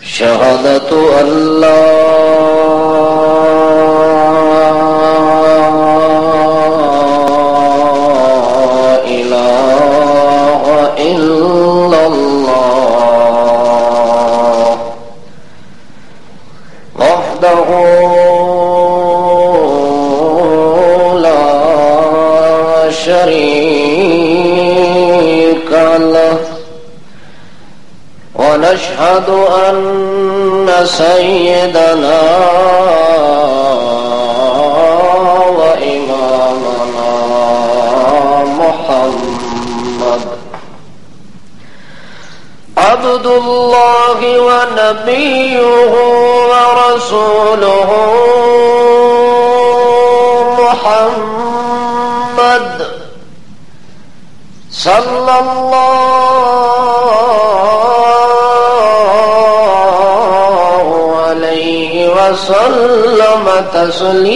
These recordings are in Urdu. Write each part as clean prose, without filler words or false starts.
شهادة أن لا إله إلا الله وحده لا شريك له ونشهد أن سيدنا وإمامنا محمد عبد الله ونبيه ورسوله محمد صلى الله عليه وسلم تسليما.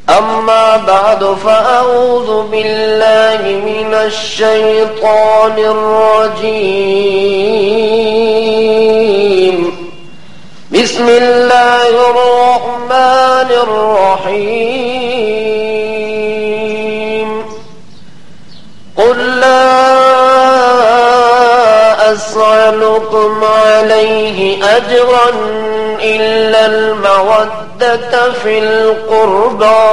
أما بعد فأعوذ بالله من الشيطان الرجيم. بسم الله الرحمن الرحيم. قل لا أسألكم عليه أجرا إلا المودة في القربى.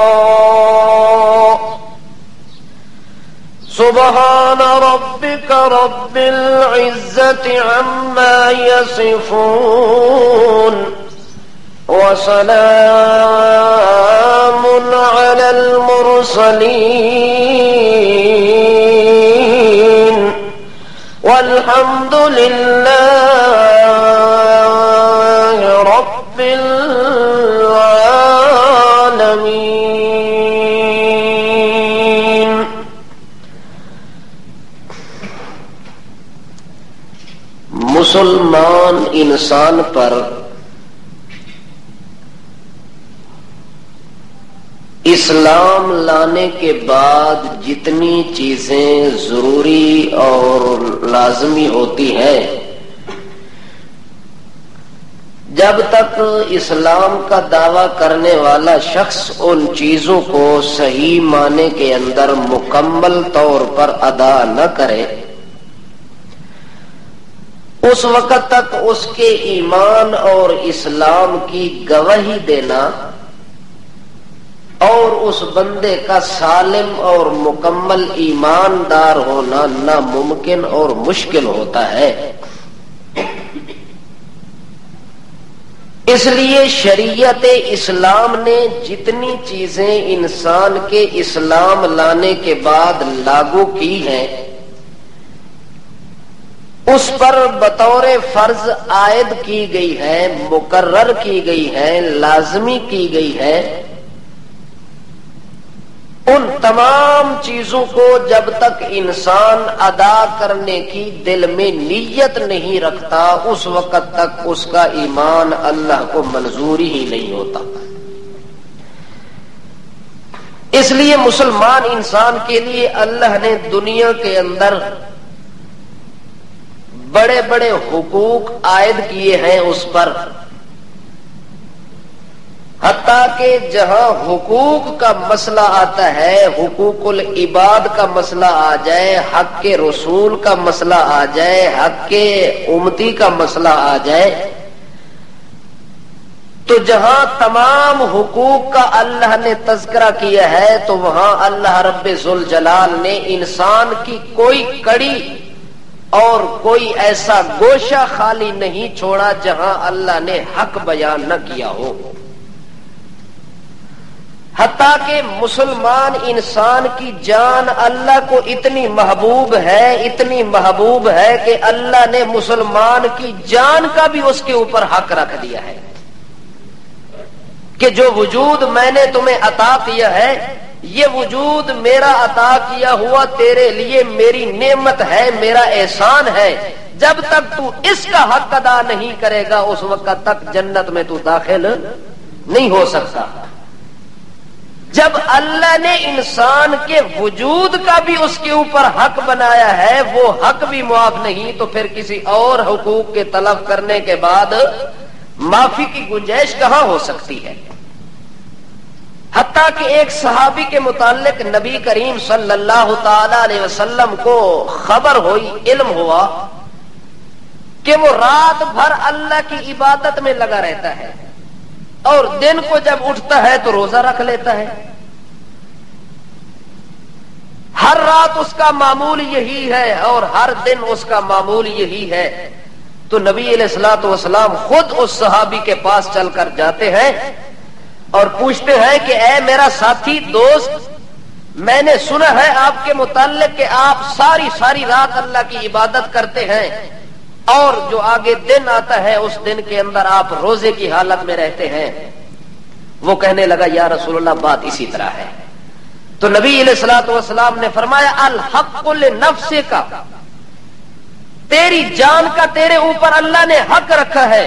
سبحان ربك رب العزة عما يصفون وسلام على المرسلين والحمد لله رب العالمين. مسلمان انسان پر اسلام لانے کے بعد جتنی چیزیں ضروری اور لازمی ہوتی ہیں، جب تک اسلام کا دعویٰ کرنے والا شخص ان چیزوں کو صحیح معنی کے اندر مکمل طور پر ادا نہ کرے، اس وقت تک اس کے ایمان اور اسلام کی گواہی دینا اور اس بندے کا سالم اور مکمل ایماندار ہونا ناممکن اور مشکل ہوتا ہے. اس لیے شریعت اسلام نے جتنی چیزیں انسان کے اسلام لانے کے بعد لاگو کی ہیں، اس پر بطور فرض عائد کی گئی ہے، مقرر کی گئی ہے، لازمی کی گئی ہے. ان تمام چیزوں کو جب تک انسان ادا کرنے کی دل میں نیت نہیں رکھتا، اس وقت تک اس کا ایمان اللہ کو منظور ہی نہیں ہوتا. اس لیے مسلمان انسان کے لیے اللہ نے دنیا کے اندر بڑے بڑے حقوق عائد کیے ہیں اس پر، حتیٰ کہ جہاں حقوق کا مسئلہ آتا ہے، حقوق العباد کا مسئلہ آ جائے، حق کے رسول کا مسئلہ آ جائے، حق کے امتی کا مسئلہ آ جائے، تو جہاں تمام حقوق کا اللہ نے تذکرہ کیا ہے تو وہاں اللہ رب ذوالجلال نے انسان کی کوئی کڑی اور کوئی ایسا گوشہ خالی نہیں چھوڑا جہاں اللہ نے حق بیان نہ کیا ہو. حتیٰ کہ مسلمان انسان کی جان اللہ کو اتنی محبوب ہے، اتنی محبوب ہے کہ اللہ نے مسلمان کی جان کا بھی اس کے اوپر حق رکھ دیا ہے کہ جو وجود میں نے تمہیں عطا کیا ہے، یہ وجود میرا عطا کیا ہوا تیرے لیے میری نعمت ہے، میرا احسان ہے. جب تک تو اس کا حق ادا نہیں کرے گا اس وقت تک جنت میں تو داخل نہیں ہو سکتا. جب اللہ نے انسان کے وجود کا بھی اس کے اوپر حق بنایا ہے، وہ حق بھی معاف نہیں، تو پھر کسی اور حقوق کے طلب کرنے کے بعد معافی کی گنجائش کہاں ہو سکتی ہے؟ حتیٰ کہ ایک صحابی کے متعلق نبی کریم صلی اللہ تعالی علیہ وسلم کو خبر ہوئی، علم ہوا کہ وہ رات بھر اللہ کی عبادت میں لگا رہتا ہے اور دن کو جب اٹھتا ہے تو روزہ رکھ لیتا ہے، ہر رات اس کا معمول یہی ہے اور ہر دن اس کا معمول یہی ہے۔ تو نبی علیہ الصلوۃ والسلام خود اس صحابی کے پاس چل کر جاتے ہیں اور پوچھتے ہیں کہ اے میرا ساتھی دوست، میں نے سنا ہے آپ کے متعلق کہ آپ ساری رات اللہ کی عبادت کرتے ہیں اور جو آگے دن آتا ہے اس دن کے اندر آپ روزے کی حالت میں رہتے ہیں۔ وہ کہنے لگا یا رسول اللہ بات اسی طرح ہے۔ تو نبی علیہ الصلوۃ والسلام نے فرمایا الحق لنفسک، تیری جان کا تیرے اوپر اللہ نے حق رکھا ہے،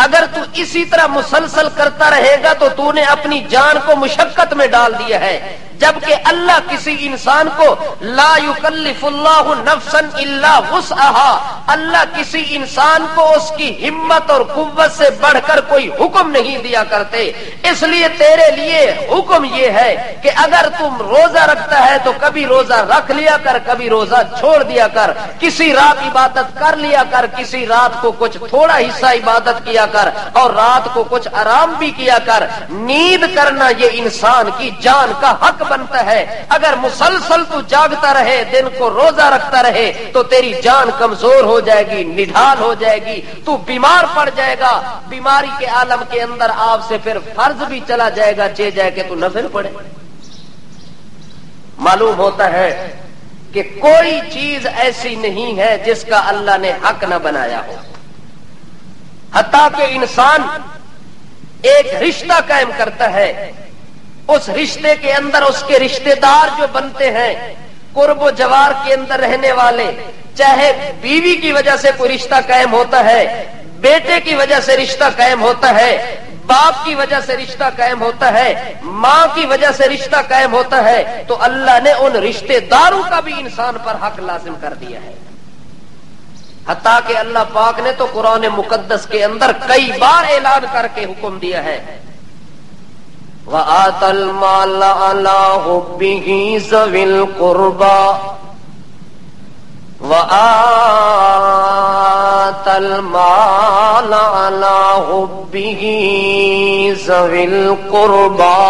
اگر تو اسی طرح مسلسل کرتا رہے گا تو تو نے اپنی جان کو مشقت میں ڈال دیا ہے، جبکہ اللہ کسی انسان کو لا یکلف اللہ نفسا الا وسعها، اللہ کسی انسان کو اس کی ہمت اور قوت سے بڑھ کر کوئی حکم نہیں دیا کرتے، اس لیے تیرے لیے حکم یہ ہے کہ اگر تم روزہ رکھتا ہے تو کبھی روزہ رکھ لیا کر، کبھی روزہ چھوڑ دیا کر، کسی رات عبادت کر لیا کر، کسی رات کو کچھ تھوڑا حصہ عبادت کیا کر اور رات کو کچھ آرام بھی کیا کر۔ نیند کرنا یہ انسان کی جان کا حق بنتا ہے، اگر مسلسل تو جاگتا رہے، دن کو روزہ رکھتا رہے تو تیری جان کمزور ہو جائے گی، نڈھال ہو جائے گی، تو بیمار پڑ جائے گا، بیماری کے عالم کے اندر آپ سے پھر فرض بھی چلا جائے گا، چہ جائے کہ تو نفل پڑے۔ معلوم ہوتا ہے کہ کوئی چیز ایسی نہیں ہے جس کا اللہ نے حق نہ بنایا ہو، حتیٰ کہ انسان ایک رشتہ قائم کرتا ہے، اس رشتے کے اندر اس کے رشتے دار جو بنتے ہیں، قرب و جوار کے اندر رہنے والے، چاہے بیوی کی وجہ سے کوئی رشتہ قائم ہوتا ہے، بیٹے کی وجہ سے رشتہ قائم ہوتا ہے، باپ کی وجہ سے رشتہ قائم ہوتا ہے، ماں کی وجہ سے رشتہ قائم ہوتا ہے، تو اللہ نے ان رشتے داروں کا بھی انسان پر حق لازم کر دیا ہے۔ حتیٰ کہ اللہ پاک نے تو قرآن مقدس کے اندر کئی بار اعلان کر کے حکم دیا ہے وَآتَى الْمَالَ عَلَى حُبِّهِ ذَوِي الْقُرْبَى وَآتَى الْمَالَ عَلَى حُبِّهِ ذَوِي الْقُرْبَى۔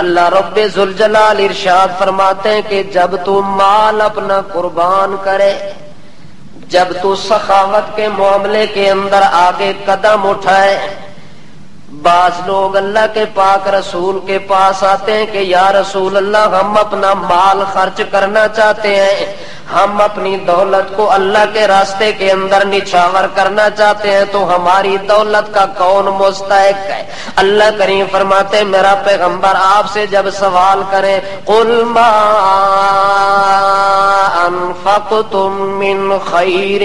اللہ رب ذوالجلال ارشاد فرماتے ہیں کہ جب تو مال اپنا قربان کرے، جب تو سخاوت کے معاملے کے اندر آگے قدم اٹھائے، بعض لوگ اللہ کے پاک رسول کے پاس آتے ہیں کہ یا رسول اللہ ہم اپنا مال خرچ کرنا چاہتے ہیں، ہم اپنی دولت کو اللہ کے راستے کے اندر نچھاور کرنا چاہتے ہیں، تو ہماری دولت کا کون مستحق ہے؟ اللہ کریم فرماتے ہیں میرا پیغمبر آپ سے جب سوال کریں قُلْ مَا أَنفَقْتُم مِّنْ خَيْرٍ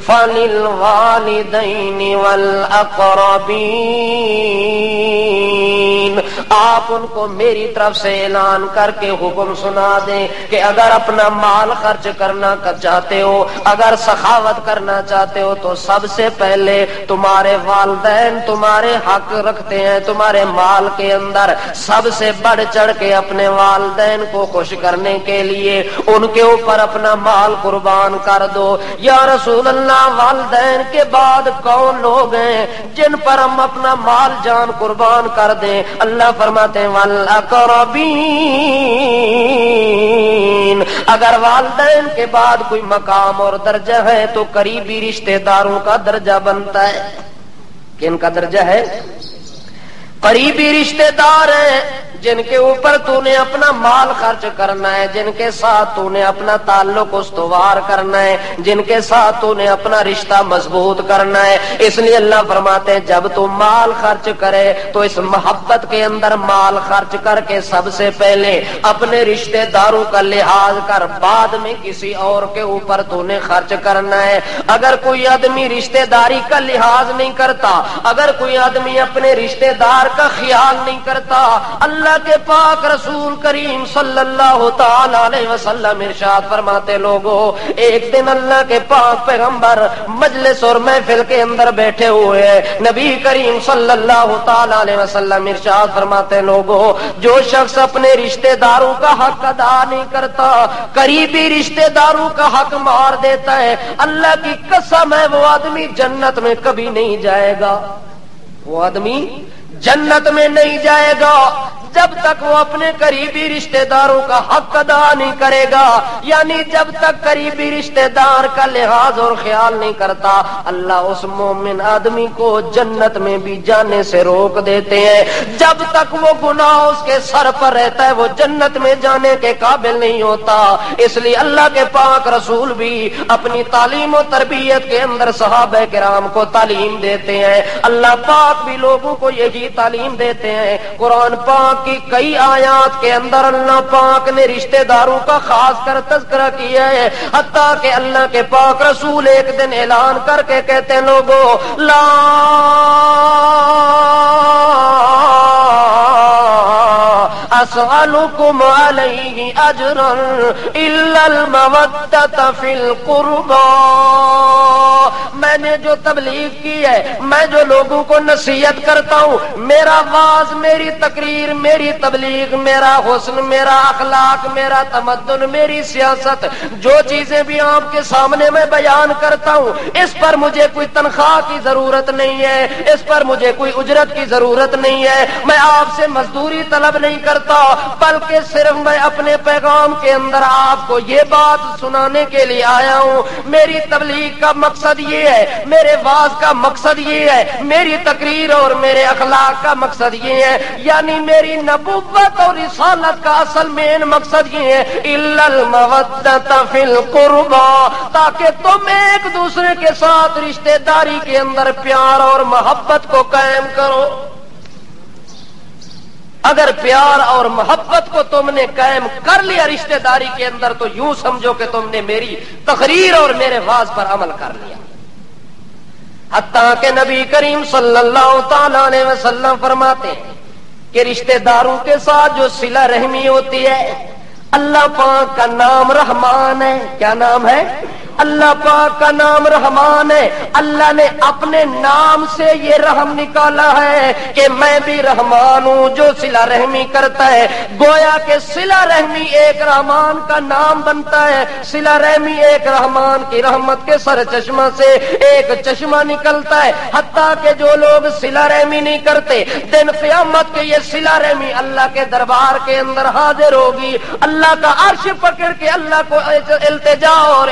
فَلِلْوَالِدَيْنِ وَالْأَقْرَبِينَ، آپ ان کو میری طرف سے اعلان کر کے حکم سنا دیں کہ اگر اپنا مال خرچ کرنا چاہتے ہو، اگر سخاوت کرنا چاہتے ہو، تو سب سے پہلے تمہارے والدین تمہارے حق رکھتے ہیں، تمہارے مال کے اندر سب سے بڑھ چڑھ کے اپنے والدین کو خوش کرنے کے لیے ان کے اوپر اپنا مال قربان کر دو۔ یا رسول اللہ والدین کے بعد کون لوگ ہیں جن پر ہم اپنا مال جان قربان کر دیں؟ اللہ فرماتے ہیں وَالْأَقْرَبِينَ، اگر والدین کے بعد کوئی مقام اور درجہ ہے تو قریبی رشتہ داروں کا درجہ بنتا ہے۔ کن کا درجہ ہے؟ قریبی رشتہ دار ہیں جن کے اوپر تو نے اپنا مال خرچ کرنا ہے، جن کے ساتھ تو نے اپنا تعلق استوار کرنا ہے، جن کے ساتھ تو نے اپنا رشتہ مضبوط کرنا ہے۔ اس لیے اللہ فرماتے ہیں جب تو مال خرچ کرے تو اس محبت کے اندر مال خرچ کر کے سب سے پہلے اپنے رشتہ داروں کا لحاظ کر، بعد میں کسی اور کے اوپر تو نے خرچ کرنا ہے۔ اگر کوئی آدمی رشتہ داری کا لحاظ نہیں کرتا، اگر کوئی آدمی اپنے رشتہ دار کا خیال نہیں کرتا، اللہ کے پاک رسول کریم صلی اللہ تعالی علیہ وسلم ارشاد فرماتے لوگوں، ایک دن اللہ کے پاک پیغمبر مجلس اور محفل کے اندر بیٹھے ہوئے ہیں، نبی کریم صلی اللہ تعالی علیہ وسلم ارشاد فرماتے لوگوں، جو شخص اپنے رشتہ داروں کا حق ادا نہیں کرتا، قریبی رشتہ داروں کا حق مار دیتا ہے، اللہ کی قسم ہے وہ آدمی جنت میں کبھی نہیں جائے گا، وہ آدمی جنت میں نہیں جائے گا جب تک وہ اپنے قریبی رشتہ داروں کا حق ادا نہیں کرے گا، یعنی جب تک قریبی رشتہ دار کا لحاظ اور خیال نہیں کرتا، اللہ اس مومن آدمی کو جنت میں بھی جانے سے روک دیتے ہیں۔ جب تک وہ گناہ اس کے سر پر رہتا ہے وہ جنت میں جانے کے قابل نہیں ہوتا۔ اس لیے اللہ کے پاک رسول بھی اپنی تعلیم و تربیت کے اندر صحابہ کرام کو تعلیم دیتے ہیں، اللہ پاک بھی لوگوں کو یہی تعلیم دیتے ہیں۔ قرآن پاک کی کئی آیات کے اندر اللہ پاک نے رشتہ داروں کا خاص کر تذکرہ کیا ہے، حتیٰ کہ اللہ کے پاک رسول ایک دن اعلان کر کے کہتے ہیں لوگوں لا اسألکم علیہ اجرا الا المودۃ فی القربى، میں نے جو تبلیغ کی ہے، میں جو لوگوں کو نصیحت کرتا ہوں، میرا واعظ، میری تقریر، میری تبلیغ، میرا حسن، میرا اخلاق، میرا تمدن، میری سیاست، جو چیزیں بھی آپ کے سامنے میں بیان کرتا ہوں، اس پر مجھے کوئی تنخواہ کی ضرورت نہیں ہے، اس پر مجھے کوئی اجرت کی ضرورت نہیں ہے، میں آپ سے مزدوری طلب نہیں کرتا، بلکہ صرف میں اپنے پیغام کے اندر آپ کو یہ بات سنانے کے لیے آیا ہوں۔ میری تبلیغ کا مقصد یہ ہے، میرے واعظ کا مقصد یہ ہے، میری تقریر اور میرے اخلاق کا مقصد یہ ہے، یعنی میری نبوت اور رسالت کا اصل مین مقصد یہ ہے الا المودۃ فی القربى، تاکہ تم ایک دوسرے کے ساتھ رشتہ داری کے اندر پیار اور محبت کو قائم کرو۔ اگر پیار اور محبت کو تم نے قائم کر لیا رشتہ داری کے اندر تو یوں سمجھو کہ تم نے میری تقریر اور میرے واعظ پر عمل کر لیا۔ حتیٰ کہ نبی کریم صلی اللہ تعالی علیہ وسلم فرماتے ہیں کہ رشتہ داروں کے ساتھ جو صلہ رحمی ہوتی ہے، اللہ پاک کا نام رحمان ہے۔ کیا نام ہے؟ اللہ پاک کا نام رحمان ہے۔ اللہ نے اپنے نام سے یہ رحم نکالا ہے کہ میں بھی رحمان ہوں جو صلہ رحمی کرتا ہے، گویا کہ صلہ رحمی ایک رحمان کا نام بنتا ہے، صلہ رحمی ایک رحمان کی رحمت کے سر چشمہ سے ایک چشمہ نکلتا ہے، حتیٰ کہ جو لوگ صلہ رحمی نہیں کرتے، دن قیامت کے یہ صلہ رحمی اللہ کے دربار کے اندر حاضر ہوگی، اللہ کا عرش پکڑ کے اللہ کو التجا اور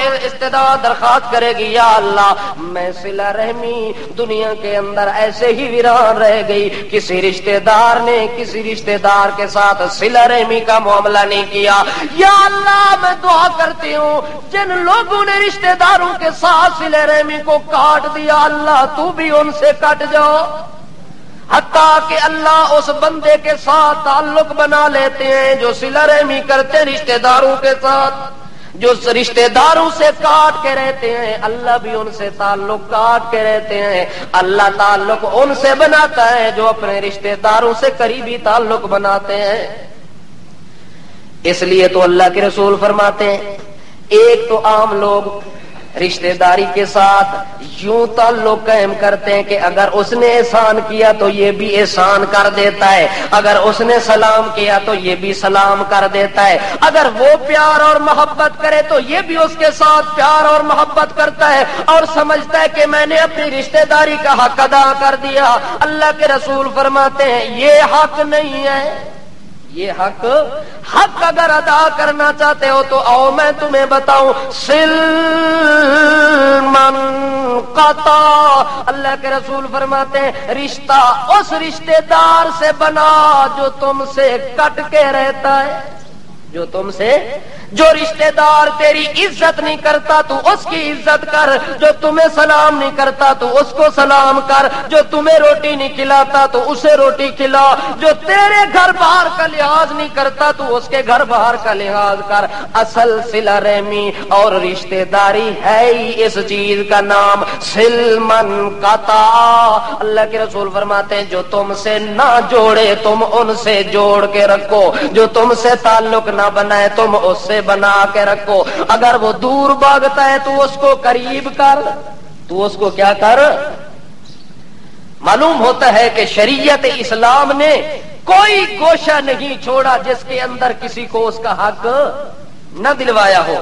درخواست کرے گی، یا اللہ میں صلہ رحمی دنیا کے اندر ایسے ہی ویران رہ گئی، کسی رشتہ دار نے کسی رشتہ دار کے ساتھ صلہ رحمی کا معاملہ نہیں کیا، یا اللہ میں دعا کرتی ہوں جن لوگوں نے رشتہ داروں کے ساتھ صلہ رحمی کو کاٹ دیا، اللہ تو بھی ان سے کٹ جاؤ۔ حتیٰ کہ اللہ اس بندے کے ساتھ تعلق بنا لیتے ہیں جو صلہ رحمی کرتے رشتہ داروں کے ساتھ، جو رشتہ داروں سے کاٹ کے رہتے ہیں اللہ بھی ان سے تعلق کاٹ کے رہتے ہیں۔ اللہ تعلق ان سے بناتا ہے جو اپنے رشتہ داروں سے قریبی تعلق بناتے ہیں۔ اس لیے تو اللہ کے رسول فرماتے ہیں ایک تو عام لوگ رشتہ داری کے ساتھ یوں تعلق قائم کرتے ہیں کہ اگر اس نے احسان کیا تو یہ بھی احسان کر دیتا ہے، اگر اس نے سلام کیا تو یہ بھی سلام کر دیتا ہے، اگر وہ پیار اور محبت کرے تو یہ بھی اس کے ساتھ پیار اور محبت کرتا ہے اور سمجھتا ہے کہ میں نے اپنی رشتہ داری کا حق ادا کر دیا۔ اللہ کے رسول فرماتے ہیں یہ حق نہیں ہے، یہ حق اگر ادا کرنا چاہتے ہو تو آؤ میں تمہیں بتاؤں. سل من قطع، اللہ کے رسول فرماتے ہیں رشتہ اس رشتے دار سے بنا جو تم سے کٹ کے رہتا ہے. جو رشتے دار تیری عزت نہیں کرتا تو اس کی عزت کر، جو تمہیں سلام نہیں کرتا تو اس کو سلام کر، جو تمہیں روٹی نہیں کھلاتا تو اسے روٹی کھلا، جو تیرے گھر باہر کا لحاظ نہیں کرتا تو اس کے گھر باہر کا لحاظ کر. اصل صلہ رحمی اور رشتے داری ہے ہی اس چیز کا نام صل من قطع. اللہ کے رسول فرماتے ہیں جو تم سے نہ جوڑے تم ان سے جوڑ کے رکھو، جو تم سے تعلق نہ بنائے تم اس سے بنا کے رکھو. اگر وہ دور بھاگتا ہے تو اس کو قریب کر، تو اس کو کیا کر. معلوم ہوتا ہے کہ شریعت اسلام نے کوئی گوشہ نہیں چھوڑا جس کے اندر کسی کو اس کا حق نہ دلوایا ہو.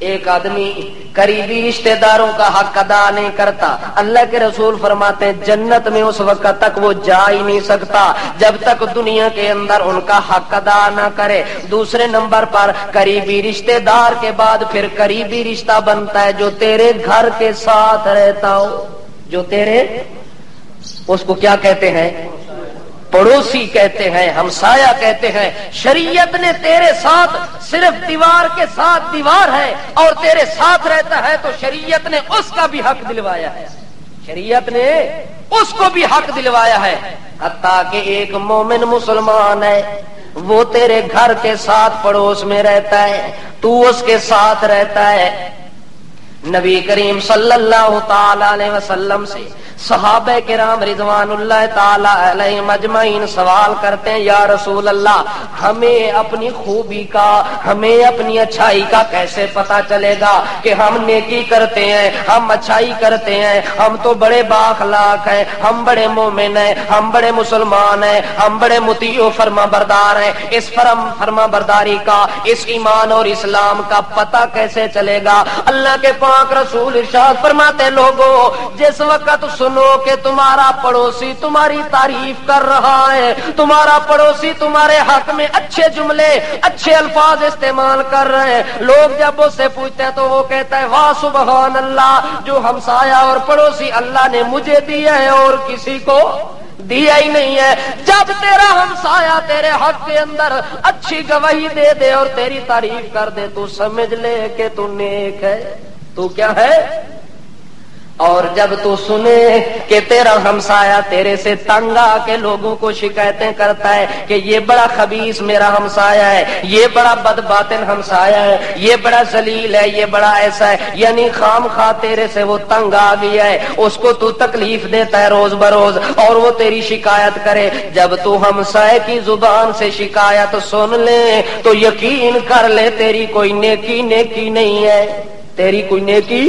ایک آدمی قریبی رشتہ داروں کا حق ادا نہیں کرتا، اللہ کے رسول فرماتے ہیں جنت میں اس وقت تک وہ جا ہی نہیں سکتا جب تک دنیا کے اندر ان کا حق ادا نہ کرے. دوسرے نمبر پر قریبی رشتہ دار کے بعد پھر قریبی رشتہ بنتا ہے جو تیرے گھر کے ساتھ رہتا ہو، جو تیرے، اس کو کیا کہتے ہیں، پڑوسی کہتے ہیں، ہمسایہ کہتے ہیں. شریعت نے تیرے ساتھ صرف دیوار کے ساتھ دیوار ہے اور تیرے ساتھ رہتا ہے تو شریعت نے اس کا بھی حق دلوایا ہے، شریعت نے اس کو بھی حق دلوایا ہے. حتیٰ کہ ایک مومن مسلمان ہے، وہ تیرے گھر کے ساتھ پڑوس میں رہتا ہے، تو اس کے ساتھ رہتا ہے. نبی کریم صلی اللہ تعالی علیہ وسلم سے صحابہ کرام رضوان اللہ تعالی علیہم اجمعین سوال کرتے ہیں یا رسول اللہ ہمیں اپنی خوبی کا، ہمیں اپنی اچھائی کا کیسے پتا چلے گا کہ ہم نیکی کرتے ہیں، ہم اچھائی کرتے ہیں، ہم تو بڑے بااخلاق ہیں، ہم بڑے مومن ہیں، ہم بڑے مسلمان ہیں، ہم بڑے مطیع و فرما بردار ہیں. اس فرما برداری کا، اس ایمان اور اسلام کا پتہ کیسے چلے گا؟ اللہ کے پاک رسول ارشاد فرماتے لوگوں جس وقت سنو کہ تمہارا پڑوسی تمہاری تعریف کر رہا ہے، تمہارا پڑوسی تمہارے حق میں اچھے جملے، اچھے الفاظ استعمال کر رہے ہیں، لوگ جب اس سے پوچھتے ہیں تو وہ کہتا ہے واہ سبحان اللہ، جو ہمسایہ اور پڑوسی اللہ نے مجھے دیا ہے اور کسی کو دیا ہی نہیں ہے. جب تیرا ہمسایہ تیرے حق کے اندر اچھی گواہی دے دے اور تیری تعریف کر دے تو سمجھ لے کہ تو نیک ہے، تو کیا ہے. اور جب تو سنے کہ تیرا ہمسایہ تیرے سے تنگ آ کے لوگوں کو شکایتیں کرتا ہے کہ یہ بڑا خبیث میرا ہمسایہ ہے، یہ بڑا بد باطن ہمسایہ ہے، یہ بڑا ذلیل ہے، یہ بڑا ایسا ہے، یعنی خام خواہ تیرے سے وہ تنگ آ گیا ہے، اس کو تو تکلیف دیتا ہے روز بروز اور وہ تیری شکایت کرے. جب تو ہمسایہ کی زبان سے شکایت سن لے تو یقین کر لے تیری کوئی نیکی نہیں ہے، تیری کوئی نیکی.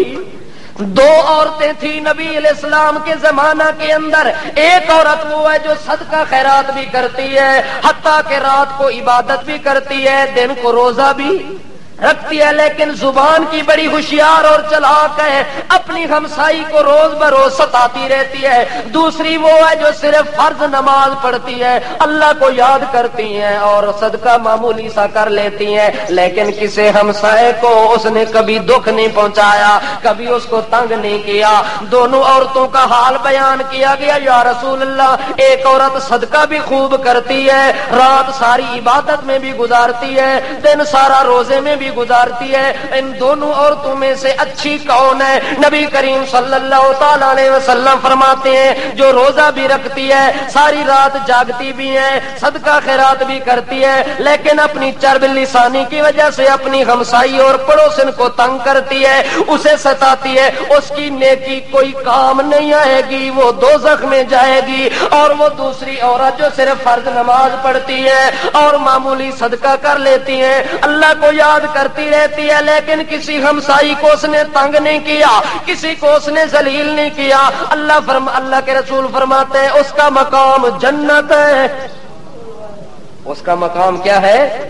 دو عورتیں تھیں نبی علیہ السلام کے زمانہ کے اندر، ایک عورت وہ ہے جو صدقہ خیرات بھی کرتی ہے، حتیٰ کہ رات کو عبادت بھی کرتی ہے، دن کو روزہ بھی رکھتی ہے، لیکن زبان کی بڑی ہوشیار اور چلاک ہے، اپنی ہمسائی کو روز بروز ستاتی رہتی ہے. دوسری وہ ہے جو صرف فرض نماز پڑھتی ہے، اللہ کو یاد کرتی ہیں اور صدقہ معمولی سا کر لیتی ہیں، لیکن کسی ہمسائے کو اس نے کبھی دکھ نہیں پہنچایا، کبھی اس کو تنگ نہیں کیا. دونوں عورتوں کا حال بیان کیا گیا یا رسول اللہ ایک عورت صدقہ بھی خوب کرتی ہے، رات ساری عبادت میں بھی گزارتی ہے، دن سارا روزے میں بھی گزارتی ہے، ان دونوں عورتوں میں سے اچھی کون ہے؟ نبی کریم صلی اللہ تعالی علیہ وسلم فرماتے ہیں جو روزہ بھی رکھتی ہے، ساری رات جاگتی بھی ہے، صدقہ خیرات بھی کرتی ہے، لیکن اپنی چرب لسانی کی وجہ سے اپنی ہمسائی اور پڑوسن کو تنگ کرتی ہے، اسے ستاتی ہے، اس کی نیکی کوئی کام نہیں آئے گی، وہ دوزخ میں جائے گی. اور وہ دوسری عورت جو صرف فرض نماز پڑھتی ہے اور معمولی صدقہ کر لیتی ہے، اللہ کو یاد کرتی رہتی ہے، لیکن کسی ہمسائی کو اس نے تنگ نہیں کیا، کسی کو اس نے ذلیل نہیں کیا، اللہ کے رسول فرماتے ہیں اس کا مقام جنت ہے. اس کا مقام کیا ہے؟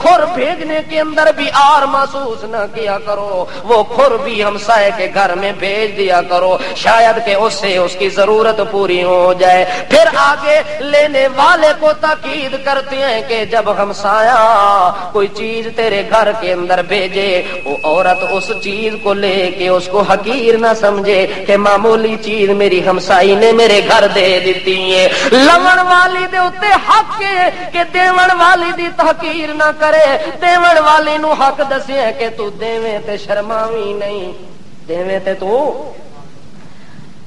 کھر بھیجنے کے اندر بھی آر محسوس نہ کیا کرو، وہ کھر بھی ہمسائے کے گھر میں بھیج دیا کرو، شاید کہ اس سے اس کی ضرورت پوری ہو جائے۔ پھر آگے لینے والے کو تاکید کرتے ہیں کہ جب ہمسایا کوئی چیز تیرے گھر کے اندر بھیجے، وہ عورت اس چیز کو لے کے اس کو حقیر نہ سمجھے کہ معمولی چیز میری ہمسائی نے میرے گھر دے دیتی ہے۔ لون والی دے اتے حق ہے کہ دیون والی دی تحقیر نہ کرے، دیون والی نو حق دسے کہ تو دیویں تے شرماوی نہیں، دیویں تے تو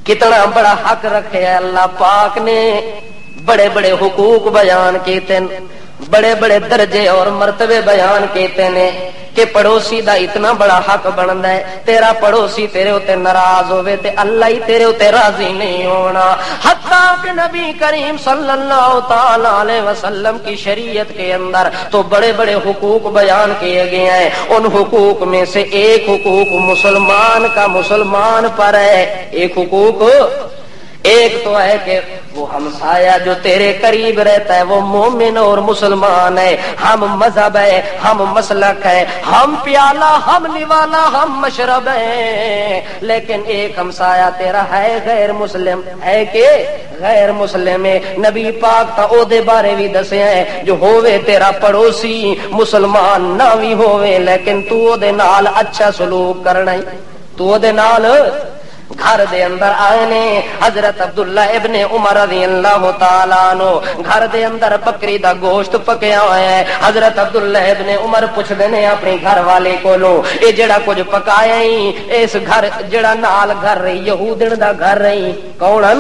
کتنا بڑا حق رکھے ہے۔ اللہ پاک نے بڑے بڑے حقوق بیان کیتے، بڑے بڑے درجے اور مرتبے بیان کیتے نے کہ پڑوسی دا اتنا بڑا حق بندا ہے، تیرا پڑوسی تیرے اوتے ناراض ہوے تے اللہ ہی تیرے اوتے راضی نہیں ہونا۔ حتیٰ کہ نبی کریم صلی اللہ تعالی علیہ وسلم کی شریعت کے اندر تو بڑے بڑے حقوق بیان کیے گئے ہیں، ان حقوق میں سے ایک حقوق مسلمان کا مسلمان پر ہے۔ ایک حقوق ایک تو ہے کہ وہ ہمسایا جو تیرے قریب رہتا ہے وہ مومن اور مسلمان ہے، ہم مذہب ہے، ہم مسلک ہے، ہم پیالہ، ہم نوالا، ہم مشرب ہیں، لیکن ایک ہمسایا تیرا ہے غیر مسلم، ہے کہ غیر مسلم ہے۔ نبی پاک تا او دے بارے بھی دسے ہیں جو ہووے تیرا پڑوسی مسلمان نہ بھی ہووے لیکن تو او دے نال اچھا سلوک کرنا ہی، تو او دے نال گھر دے اندر آئے نے حضرت عبداللہ ابن عمر رضی اللہ تعالیٰ عنہ، گھر دے اندر بکری دا گوشت پکیا ہوا ہے۔ حضرت عبداللہ ابن عمر پوچھ دینے اپنی گھر والے کولو اے جڑا کچھ پکایا ہی اس گھر جڑا نال گھر رہی یہودین دا گھر رہی، کونن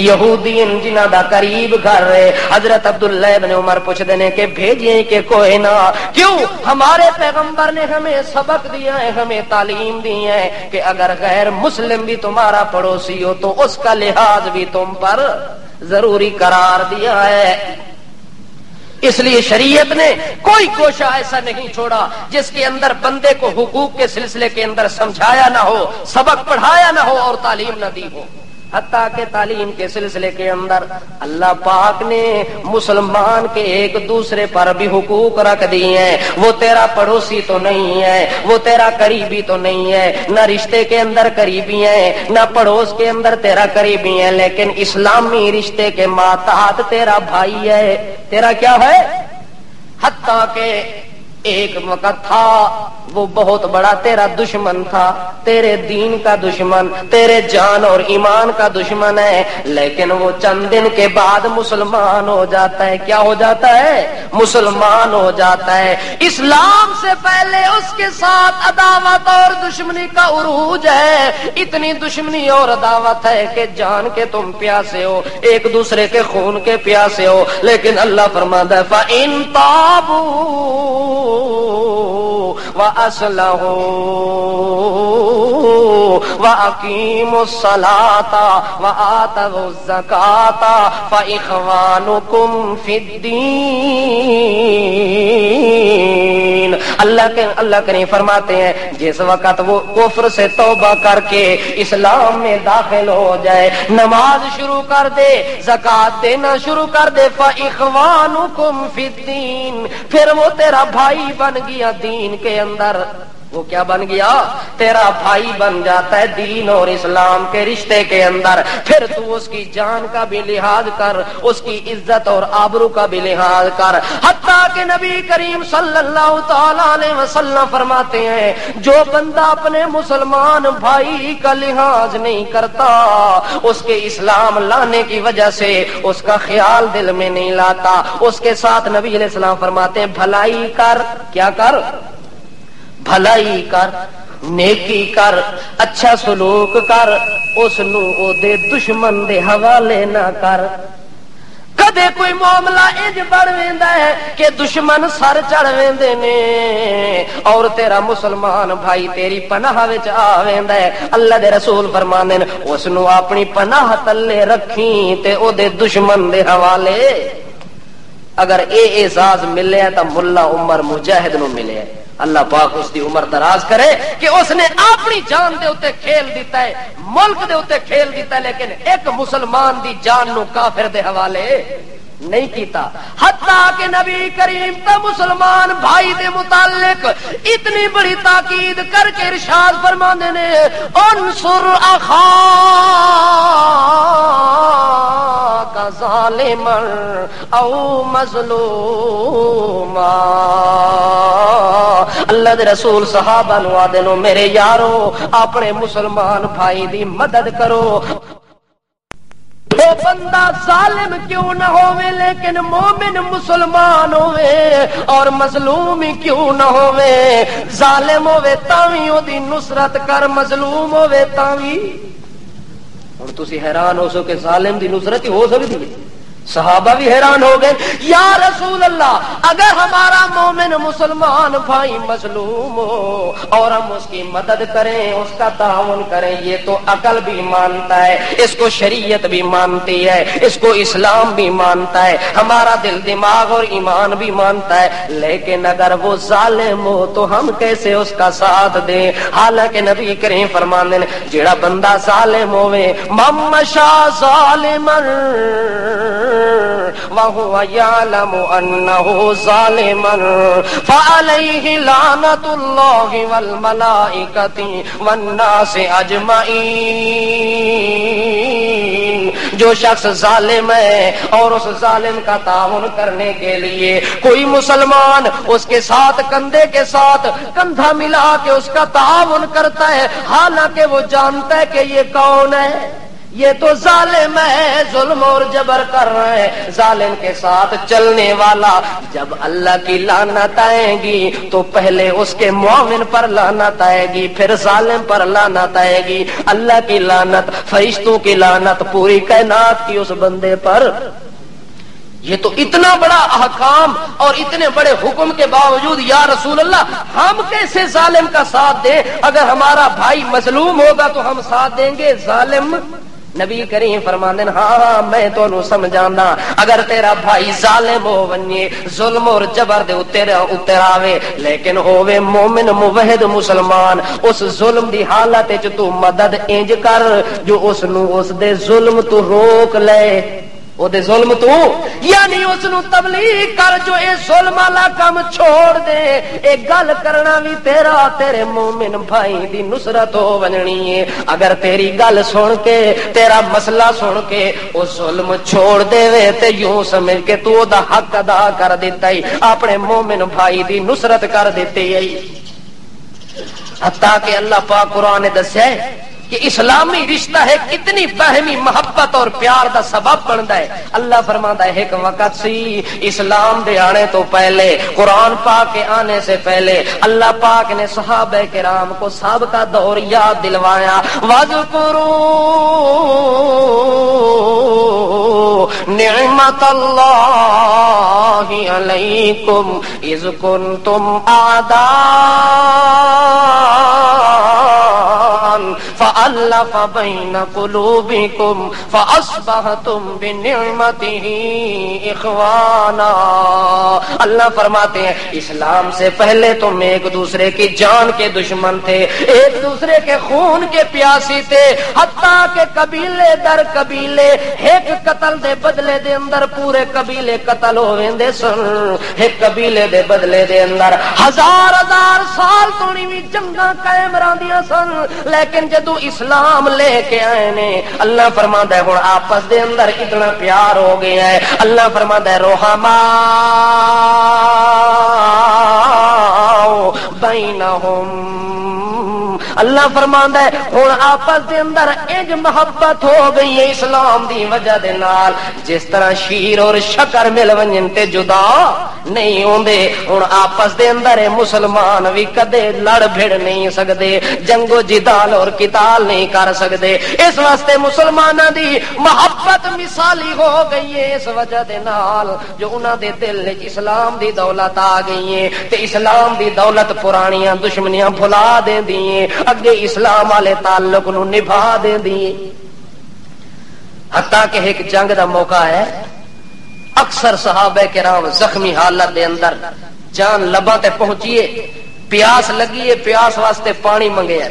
یہودین جنہ دا قریب گھر رہے۔ حضرت عبداللہ ابن عمر پوچھ دینے کہ بھیجیں کہ کوئی نہ، کیوں؟ ہمارے پیغمبر نے ہمیں سبق دیا ہے، ہمیں تعلیم دی ہے کہ اگر غیر مسلم بھی تمہارا پڑوسی ہو تو اس کا لحاظ بھی تم پر ضروری قرار دیا ہے۔ اس لیے شریعت نے کوئی گوشہ ایسا نہیں چھوڑا جس کے اندر بندے کو حقوق کے سلسلے کے اندر سمجھایا نہ ہو، سبق پڑھایا نہ ہو اور تعلیم نہ دی ہو۔ حتیٰ کہ تعلیم کے سلسلے کے اندر اللہ پاک نے مسلمان کے ایک دوسرے پر بھی حقوق رکھ دیے ہیں۔ وہ تیرا پڑوسی تو نہیں ہے، وہ تیرا قریبی تو نہیں ہے، نہ رشتے کے اندر قریبی ہیں نہ پڑوس کے اندر تیرا قریبی ہے، لیکن اسلامی رشتے کے ماتحت تیرا بھائی ہے۔ تیرا کیا ہے؟ حتیٰ کہ ایک وقت تھا وہ بہت بڑا تیرا دشمن تھا، تیرے دین کا دشمن، تیرے جان اور ایمان کا دشمن ہے، لیکن وہ چند دن کے بعد مسلمان ہو جاتا ہے۔ کیا ہو جاتا ہے؟ مسلمان ہو جاتا ہے۔ اسلام سے پہلے اس کے ساتھ عداوت اور دشمنی کا عروج ہے، اتنی دشمنی اور عداوت ہے کہ جان کے تم پیاسے ہو، ایک دوسرے کے خون کے پیاسے ہو، لیکن اللہ فرماتا ہے فَإِن تَابُوا وَأَصْلَحُوا وَأَقِيمُوا الصَّلَاةَ وَآتَوُا الزَّكَاةَ فَإِخْوَانُكُمْ فِي الدِّينِ۔ اللہ کریم فرماتے ہیں جس وقت وہ کفر سے توبہ کر کے اسلام میں داخل ہو جائے، نماز شروع کر دے، زکات دینا شروع کر دے، فَإِخْوَانُكُمْ فِي الدِّينِ، پھر وہ تیرا بھائی بن گیا دین کے اندر۔ وہ کیا بن گیا؟ تیرا بھائی بن جاتا ہے دین اور اسلام کے رشتے کے اندر۔ پھر تو اس کی جان کا بھی لحاظ کر، اس کی عزت اور آبرو کا بھی لحاظ کر۔ حتیٰ کہ نبی کریم صلی اللہ تعالی علیہ وسلم فرماتے ہیں جو بندہ اپنے مسلمان بھائی کا لحاظ نہیں کرتا، اس کے اسلام لانے کی وجہ سے اس کا خیال دل میں نہیں لاتا، اس کے ساتھ نبی علیہ السلام فرماتے ہیں بھلائی کر، کیا کر؟ بھلائی کر، نیکی کر، اچھا سلوک کر، اس نو او دے دشمن دے حوالے نہ کر۔ کدے کوئی معاملہ انج بڑھ ویندا ہے کہ دشمن سر چڑھ ویندے نے اور تیرا مسلمان بھائی تیری پناہ وچ آ ویندا ہے، اللہ دے رسول فرماندے نے اس نو اپنی پناہ تلے رکھیں تے او دے دشمن دے حوالے۔ اگر اے احساس ملے تو ملا عمر مجاہد نو ملے، اللہ پاک اس دی عمر دراز کرے کہ اس نے اپنی جان دے اوتے کھیل دیتا ہے، ملک دے اوتے کھیل دیتا ہے، لیکن ایک مسلمان دی جان نو کافر دے حوالے نہیں کیتا. حتیٰ کہ نبی کریم تو مسلمان بھائی دے متعلق اتنی بڑی تاکید کر کے ارشاد فرماندے نے انصر اخاک ظالما او مظلوما. اللہ دے رسول صحابہ نو آدے نو میرے یارو اپنے مسلمان بھائی دی مدد کرو. وہ بندہ ظالم کیوں نہ ہوئے لیکن مومن مسلمان ہوئے اور مظلوم ہی کیوں نہ ہوئے. ظالم ہوئے تاوی او دی نصرت کر, مظلوم ہوئے تاوی. اور تسی حیران ہو سو کہ ظالم دی نصرت ہی ہو سکتی ہے. صحابہ بھی حیران ہو گئے, یا رسول اللہ اگر ہمارا مومن مسلمان بھائی مظلوم ہو اور ہم اس کی مدد کریں, اس کا تعاون کریں, یہ تو عقل بھی مانتا ہے, اس کو شریعت بھی مانتی ہے, اس کو اسلام بھی مانتا ہے, ہمارا دل دماغ اور ایمان بھی مانتا ہے, لیکن اگر وہ ظالم ہو تو ہم کیسے اس کا ساتھ دیں. حالانکہ نبی کریم فرمانے نے جیڑا بندہ ظالم ہوئے ممشا ظالمن وَهُوَ يَعْلَمُ أَنَّهُ ظَالِمٌ فَعَلَيْهِ لَعْنَةُ اللَّهِ وَالْمَلَائِكَةِ وَالنَّاسِ أَجْمَعِينَ. جو شخص ظالم ہے اور اس ظالم کا تعاون کرنے کے لیے کوئی مسلمان اس کے ساتھ کندھے کے ساتھ کندھا ملا کے اس کا تعاون کرتا ہے, حالانکہ وہ جانتا ہے کہ یہ کون ہے, یہ تو ظالم ہے, ظلم اور جبر کر رہا ہے, ظالم کے ساتھ چلنے والا. جب اللہ کی لعنت آئے گی تو پہلے اس کے معاون پر لعنت آئے گی, پھر ظالم پر لعنت آئے گی. اللہ کی لعنت, فرشتوں کی لعنت, پوری کائنات کی اس بندے پر. یہ تو اتنا بڑا احکام اور اتنے بڑے حکم کے باوجود یا رسول اللہ ہم کیسے ظالم کا ساتھ دیں؟ اگر ہمارا بھائی مظلوم ہوگا تو ہم ساتھ دیں گے, ظالم. نبی کریم فرماندے ہاں میں تو سمجھانا اگر تیرا بھائی ظالم ہو ونجے ظلم اور جبر دے اتر آوے لیکن ہووے مومن موحد مسلمان, اس ظلم دی حالت وچ تو مدد انج کر جو اس نو اس دے ظلم تو روک لے, او دے ظلم تو یعنی اس نو تبلیغ کر جو اے ظلم والا کام چھوڑ دے. اے گل کرنا بھی تیرا تیرے مومن بھائی دی نصرت ہو ونجنی ہے. اگر تیری گل سن کے تیرا مسئلہ سن کے او ظلم چھوڑ دے وے تے یوں سمجھ کے تو دا حق ادا کر دیتا ہی, اپنے مومن بھائی دی نصرت کر دیتی ہے. حتیٰ کہ اللہ پاک قرآن نے دسیا ہے کہ اسلامی رشتہ ہے کتنی باہمی محبت اور پیار دا سبب بنتا ہے. اللہ فرماتا ہے ایک وقت سی اسلام دے آنے تو پہلے, قرآن پاک کے آنے سے پہلے اللہ پاک نے صحابہ کرام کو سابقہ دور یاد دلوایا. وَاذْكُرُوا نِعْمَتَ اللَّهِ عَلَيْكُمْ إِذْ كُنْتُمْ أَعْدَاءً فَأَلَّفَ بَيْنَ قُلُوبِكُمْ فَأَصْبَحْتُمْ بِنِعْمَتِهِ إِخْوَانًا. اللہ فرماتے ہیں اسلام سے پہلے تم ایک دوسرے کی جان کے دشمن تھے, ایک دوسرے کے خون کے پیاسی تھے, حتیٰ کہ قبیلے در قبیلے ایک قتل دے بدلے دے اندر پورے قبیلے قتل ہوندے سن, ایک قبیلے دے بدلے دے اندر ہزار سال تو نہیں جنگاں قائم رہندیاں سن. لیکن جدو اسلام لے کے آئے نے اللہ فرماتا ہے ہن آپس دے اندر اتنا پیار ہو گیا ہے. اللہ فرماتا ہے رحماء بینہم, اللہ فرماندا ہے ہن آپس دے اندر انج محبت ہو گئی ہے اسلام دی وجہ دے نال جس طرح شیر اور شکر مل ونجن تے جدا نہیں ہوندے. ہن آپس دے اندر مسلمان بھی کدے لڑ بھڑ نہیں سکدے, جنگ و جدال اور قتال نہیں کر سکدے. اس واسطے مسلماناں دی محبت مثالی ہو گئی ہے اس وجہ دے نال جو انہاں دے دل وچ اسلام دی دولت آ گئی ہے تے اسلام دی دولت پرانیاں دشمنیاں بھلا دیندی ہے, اگے اسلام والے تعلق نو نبھا دیندی ہے. حتیٰ کہ ایک جنگ دا موقع ہے, اکثر صحابہ کرام زخمی حالت دے اندر جان لباں تے پہنچیے, پیاس لگی ہے, پیاس واسطے پانی منگے ہے.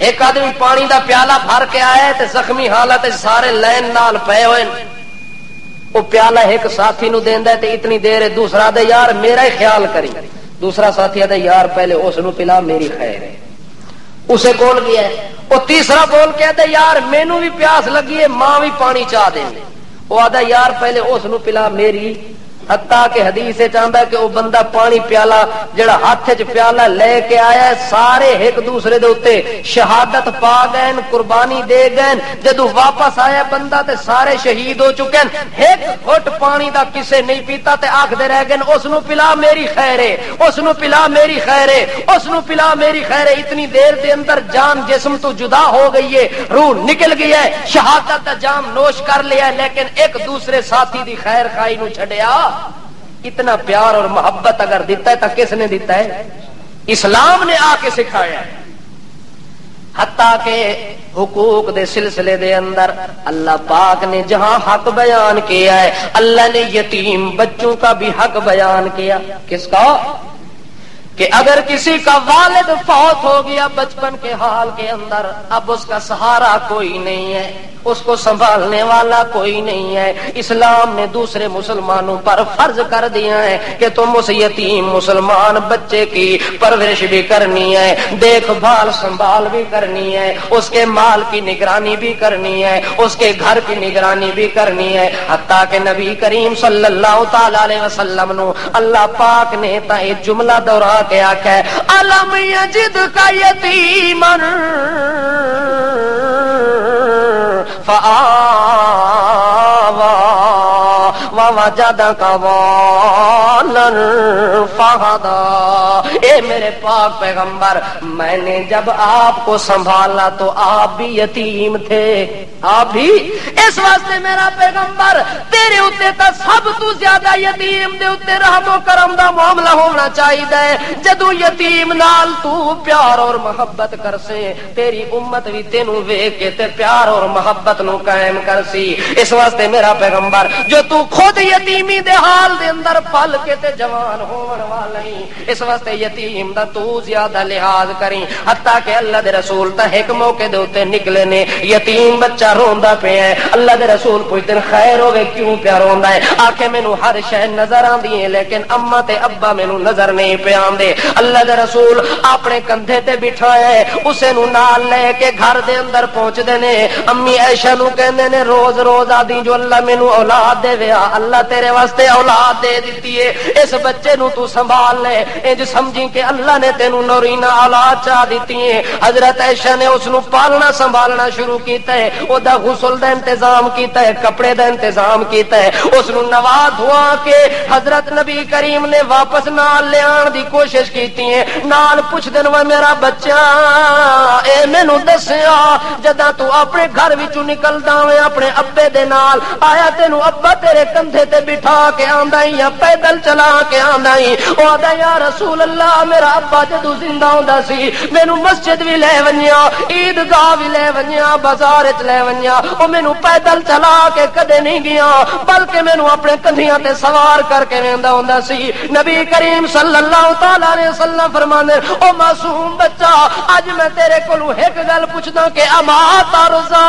ایک آدمی پانی دا پیالہ بھر کے آئے تے زخمی حالت سارے لین نال پے ہوئے, وہ پیالہ ایک ساتھی نو دیندا ہے تے اتنی دیر ہے دوسرا دے یار میرا ہی خیال کری، دوسرا ساتھی آدھے یار پہلے اس نو پلا میری خیر ہے، اسے کول گیا ہے، وہ تیسرا بول کے آدھے یار مینو بھی پیاس لگی ہے ماں بھی پانی چاہ دیں گے، وہ آدھا یار پہلے اس نو پلا میری، حتیٰ کہ حدیث چاہتا ہے کہ وہ بندہ پانی پیالہ جڑا ہاتھ چ پیالہ لے کے آیا ہے سارے ایک دوسرے دے اوتے شہادت پا گئے، قربانی دے گئے، جدو واپس آیا بندہ تے سارے شہید ہو چکے ہیں، ایک گھٹ پانی دا کسے نہیں پیتا تے آکھدے رہ گئے اس نو پلا میری خیر ہے، اس نو پلا میری خیر ہے، اس نو پلا میری خیر ہے۔ اتنی دیر دے اندر جان جسم تو جدا ہو گئی ہے، روح نکل گئی ہے، شہادت دا جام نوش کر لیا ہے، لیکن ایک دوسرے ساتھی دی خیر خائی نو چھڈیا۔ اتنا پیار اور محبت اگر دیتا ہے تو کس نے دیتا ہے؟ اسلام نے آ کے سکھایا ہے۔ حتیٰ کہ حقوق دے سلسلے دے اندر اللہ پاک نے جہاں حق بیان کیا ہے، اللہ نے یتیم بچوں کا بھی حق بیان کیا۔ کس کا؟ کہ اگر کسی کا والد فوت ہو گیا بچپن کے حال کے اندر، اب اس کا سہارا کوئی نہیں ہے، اس کو سنبھالنے والا کوئی نہیں ہے، اسلام نے دوسرے مسلمانوں پر فرض کر دیا ہے کہ تم اس یتیم مسلمان بچے کی پرورش بھی کرنی ہے، دیکھ بھال سنبھال بھی کرنی ہے، اس کے مال کی نگرانی بھی کرنی ہے، اس کے گھر کی نگرانی بھی کرنی ہے۔ حتیٰ کہ نبی کریم صلی اللہ تعالی علیہ وسلم نو اللہ پاک نے تا یہ جملہ دہرا کے آکھا ہے الم یجدک یتیما فآوا ووجدک ضالا فہدا۔ اے میرے پاک پیغمبر، میں نے جب آپ کو سنبھالا تو آپ بھی یتیم تھے، آپ بھی، اس واسطے میرا پیغمبر تیرے اتے تا سب تو زیادہ یتیم دے اتے رحم و کرم دا معاملہ ہونا چاہیے۔ جدو یتیم نال تو پیار اور محبت کر سے، تیری امت بھی تینوں ویکھ کے تے پیار اور محبت نو قائم کر سی۔ اس واسطے میرا پیغمبر جو تو خود یتیمی دے حال دے اندر پل کے تے جوان ہون والا ہی، اس واسطے یتیم دا تو زیادہ لحاظ کریں۔ حتیٰ کہ اللہ دے رسول تا ایک موقع دے اوتے نکلے نے، یتیم بچہ روندا پیا ہے، اللہ دے رسول پوچھتے ہیں خیر ہوے کیوں پیا روندا ہے؟ آکھے مینوں ہر شے نظر آندی ہے لیکن اما تے ابا مینوں نظر نہیں پہ آندے۔ اللہ دے رسول اپنے کندھے تے بٹھایا ہے، اسے نو نال لے کے گھر دے اندر پہنچ دے نے۔ امی عائشہ نو کہندے نے روز روز آدی جو اللہ مینوں اولاد دے ویا، اللہ تیرے واسطے اولاد دے دتی ہے، اس بچے نو تو سنبھال لے، انج سمجھی کہ اللہ نے تینوں نورینہ اولاد چا دتی ہے۔ حضرت عائشہ نے اس نو پالنا سنبھالنا شروع کیتا ہے، او دا غسل دا انتظام کیتا ہے، کپڑے دا انتظام کیتا ہے، اس نو نوا دھوا کے حضرت نبی کریم نے واپس نال لے آن دی کوشش کیتی ہے۔ نال پوچھ دن وہ میرا بچہ اے مینوں دسیا جداں تو اپنے گھر وچوں نکلدا ہوئے اپنے ابے دے نال آیا تینوں ابا تیرے کندھے تے بٹھا کے آندا ہی یا پیدل چلا کے آندا ہی؟ او آدا یا رسول اللہ میرا ابا جدوں زندہ ہوندا سی مینوں مسجد وی لے ونجیا، عیدگاہ وی لے ونجیا، بازار وچ لے ونجیا، او مینوں پیدل چلا کے کدے نہیں گیا بلکہ مینوں اپنے کندھیاں تے سوار کر کے ویندا ہوندا سی۔ نبی کریم صلی اللہ تعالی علیہ وسلم فرماندے او معصوم بچہ اج میں تیرے کولوں ایک گل پوچھدا کہ اما ترضا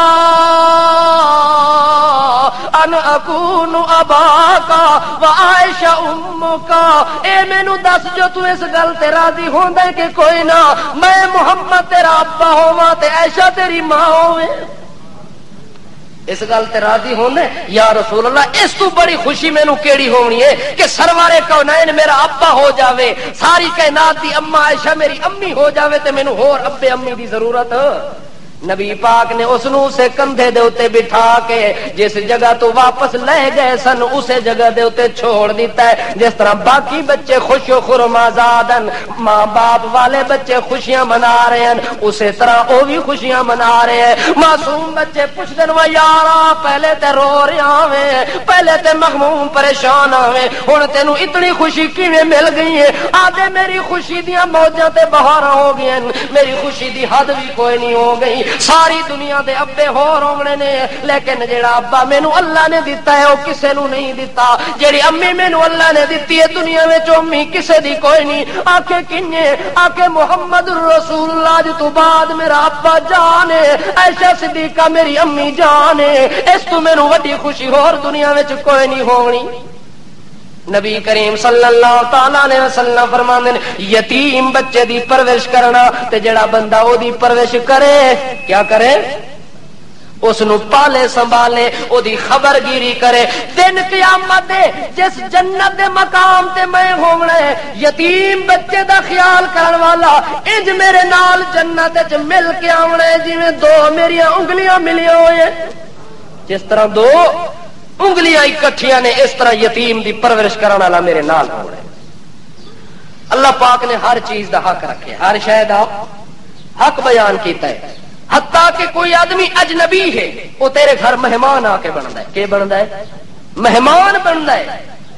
ان اکون اباکا و عائشہ امکا، اے مینوں دس جو تو اس گل تے راضی ہوندا ہے کہ کوئی نہ میں محمد تیرا ابا ہوواں تے عائشہ تیری ماں ہوے؟ اس گل تے راضی ہونے؟ یا رسول اللہ اس تو بڑی خوشی مینوں کیڑی ہونی ہے کہ سرور کونین میرا ابا ہو جاوے، ساری کائنات دی اما عائشہ میری امی ہو جاوے تے مینوں ہور ابے امی دی ضرورت؟ نبی پاک نے اس نو سے کندھے دے اوتے بٹھا کے جس جگہ تو واپس لے گئے سن اسے جگہ دے اوتے چھوڑ دیتا ہے۔ جس طرح باقی بچے خوش و خرم آزادن ماں باپ والے بچے خوشیاں منا رہے ہیں، اسی طرح وہ بھی خوشیاں منا رہے ہیں۔ معصوم بچے پوچھ دن و یارا پہلے تے رو رہے آویں، پہلے تے مغموم پریشان آویں، ہن تینوں اتنی خوشی کیویں مل گئی ہے؟ آدھے میری خوشی دیاں موجاں تے بہاراں ہو گئی ہیں، میری خوشی دی حد بھی کوئی نہیں ہو گئی، ساری دنیا دے ابے ہور ہونے نے لیکن جیڑا ابا مینوں اللہ نے دتا ہے وہ کسے نو نہیں دتا، جیڑی امی مینوں اللہ نے دتی ہے دنیا وچ امی کسے دی کوئی نہیں۔ آکھے کنے؟ آکھے محمد رسول اللہ تو بعد میرا ابا جان ہے، عائشہ صدیقہ میری امی جان ہے، اس تو مینوں وڈی خوشی ہور دنیا وچ کوئی نہیں ہونی۔ نبی کریم صلی اللہ تعالی علیہ وسلم فرماندے نے یتیم بچے دی پرورش کرنا تے جڑا بندہ او دی پرورش کرے کیا کرے؟ اس نو پالے سنبھالے، او دی خبرگیری کرے، دن قیامت دے جس جنت دے مقام تے میں ہونا ہے یتیم بچے دا خیال کرن والا انج میرے نال جنت وچ مل کے آونا ہے جویں دو میری انگلیاں ملیاں ہوئے، جس طرح دو انگلیاں اکٹھیاں نے اس طرح یتیم دی پرورش کرن والا میرے نال ہونا ہے۔ اللہ پاک نے ہر چیز دا حق رکھے، ہر شے دا حق بیان کیتا ہے، حتیٰ کہ کوئی آدمی اجنبی ہے وہ تیرے گھر مہمان آ کے بنتا ہے، کہ بنتا ہے؟ مہمان بنتا ہے،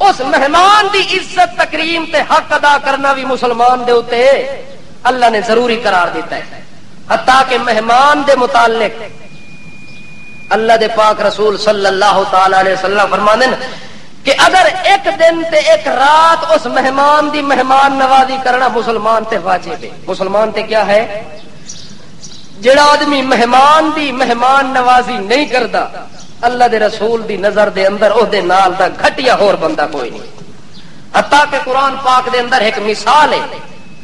اس مہمان دی عزت تکریم تے حق ادا کرنا بھی مسلمان دے اوتے اللہ نے ضروری قرار دیتا ہے۔ حتیٰ کہ مہمان دے متعلق اللہ دے پاک رسول صلی اللہ تعالی علیہ وسلم فرماندے ہیں کہ اگر ایک دن تے ایک رات اس مہمان دی مہمان نوازی کرنا مسلمان تے واجب ہے۔ مسلمان تے کیا ہے؟ جڑا آدمی مہمان دی مہمان نوازی نہیں کردا اللہ دے رسول دی نظر دے اندر او دے نال دا گھٹیا ہور بندہ کوئی نہیں۔ حتیٰ کہ قرآن پاک دے اندر ایک مثال ہے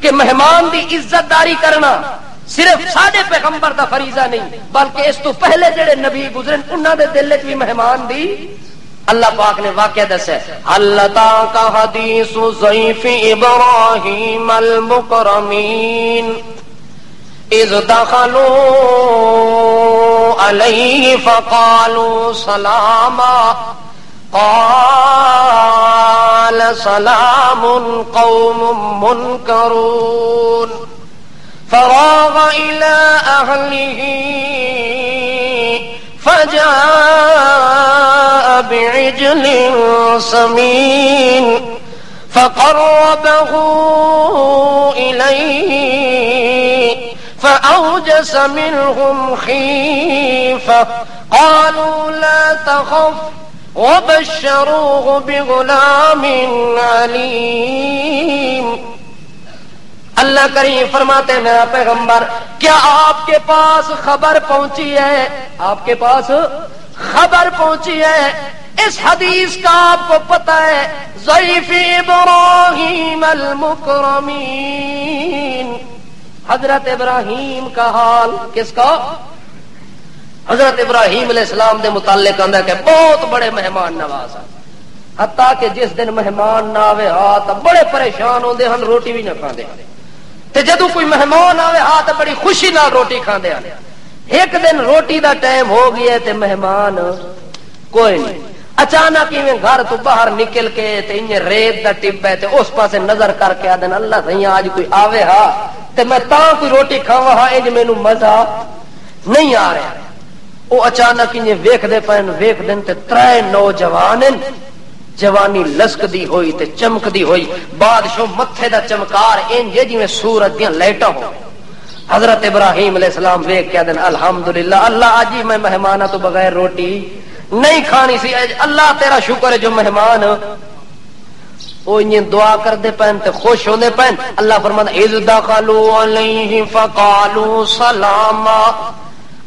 کہ مہمان دی عزت داری کرنا صرف ساڈے پیغمبر دا فریضہ نہیں بلکہ اس تو پہلے جڑے نبی گزرے انہاں دے دل وچ بھی مہمان دی اللہ پاک نے واقعہ دسیا حلتا کا حدیث ضیف ابراہیم المکرمین اذ دخلوا علیہ فقالوا سلاما قال سلام قوم منکرون فراغ إلى أهله فجاء بعجل سمين فقربه إليه فأوجس منهم خيفة قالوا لا تخف وبشروه بغلام عليم۔ اللہ کریم فرماتے ہیں میرا پیغمبر کیا آپ کے پاس خبر پہنچی ہے؟ آپ کے پاس خبر پہنچی ہے اس حدیث کا آپ کو پتہ ہے ضیف ابراہیم المکرمین، حضرت ابراہیم کا حال کس کا؟ حضرت ابراہیم علیہ السلام دے متعلق آندا کہ بہت بڑے مہمان نواز ہیں، حتیٰ کہ جس دن مہمان نہ آوے ہاں تو بڑے پریشان ہوندے ہن، روٹی بھی نہ کھاندے تے جدو کوئی مہمان آوے ہاں تو بڑی خوشی نال روٹی کھاندے ہیں۔ ایک دن روٹی دا ٹائم ہو گیا تے مہمان کوئی نہیں، اچانک میں گھر تو باہر نکل کے تے انہیں ریت دا ٹب ہے تے اس پاسے نظر کر کے آدن اللہ سیاں آج کوئی آوے ہاں تے میں تاں کوئی روٹی کھاواں ہاں انج مینوں مزہ نہیں آ رہا۔ او اچانک انہیں ویکھ دے پین ویکھ دن تے ترے نوجوان جوانی لسکدی ہوئی تے چمکدی ہوئی، بادشاہ متھے دا چمکار انج جویں سورج دیاں لائٹاں ہو۔ حضرت ابراہیم علیہ السلام ویکھ کے دن الحمدللہ اللہ اج میں مہماناں تو بغیر روٹی نہیں کھانی سی، اللہ تیرا شکر ہے جو مہمان او انہیں دعا کر دے پین تے خوش ہوندے پین۔ اللہ فرماتا اذ دخلوا علیہ فقالوا سلاما،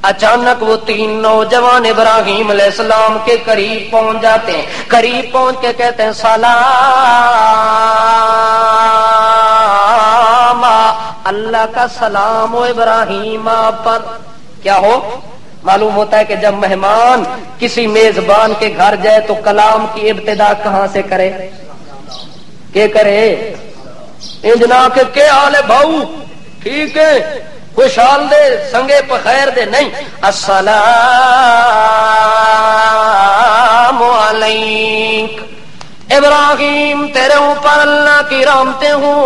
اچانک وہ تین نوجوان ابراہیم علیہ السلام کے قریب پہنچ جاتے ہیں، قریب پہنچ کے کہتے ہیں سلام، اللہ کا سلام ہو ابراہیم پر۔ کیا ہو؟ معلوم ہوتا ہے کہ جب مہمان کسی میزبان کے گھر جائے تو کلام کی ابتدا کہاں سے کرے؟ کہ کرے انجنا کے کیا حال ہے بھاؤ، ٹھیک ہے، خوشحال دے، سنگے پخیر دے، نہیں، السلام علیک ابراہیم، تیرے اوپر اللہ کی رحمتیں ہوں،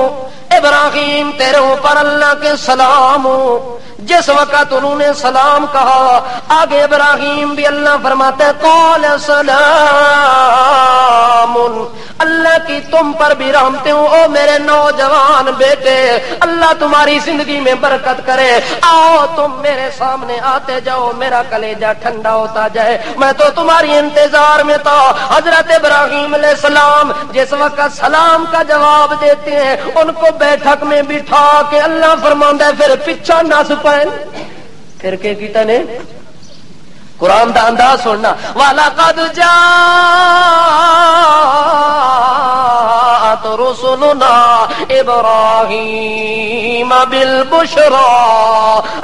ابراہیم تیرے اوپر اللہ کے سلام ہوں۔ جس وقت انہوں نے سلام کہا، آگے ابراہیم بھی اللہ فرماتے قال سلام، اللہ کی تم پر بھی رحمتیں ہوں او میرے نوجوان بیٹے، اللہ تمہاری زندگی میں برکت کرے، آؤ تم میرے سامنے آتے جاؤ، میرا کلیجہ ٹھنڈا ہوتا جائے، میں تو تمہاری انتظار میں تھا۔ حضرت ابراہیم علیہ السلام جس وقت سلام کا جواب دیتے ہیں، ان کو بیٹھک میں بٹھا کے اللہ فرماتا ہے پھر پیچھا نس پائیں، پھر کہ کیتا نے قرآن دا انداز سننا، وَلَقَدْ جَاءَتْ رُسُلُنَا إِبْرَاهِيمَ بِالْبُشْرَى،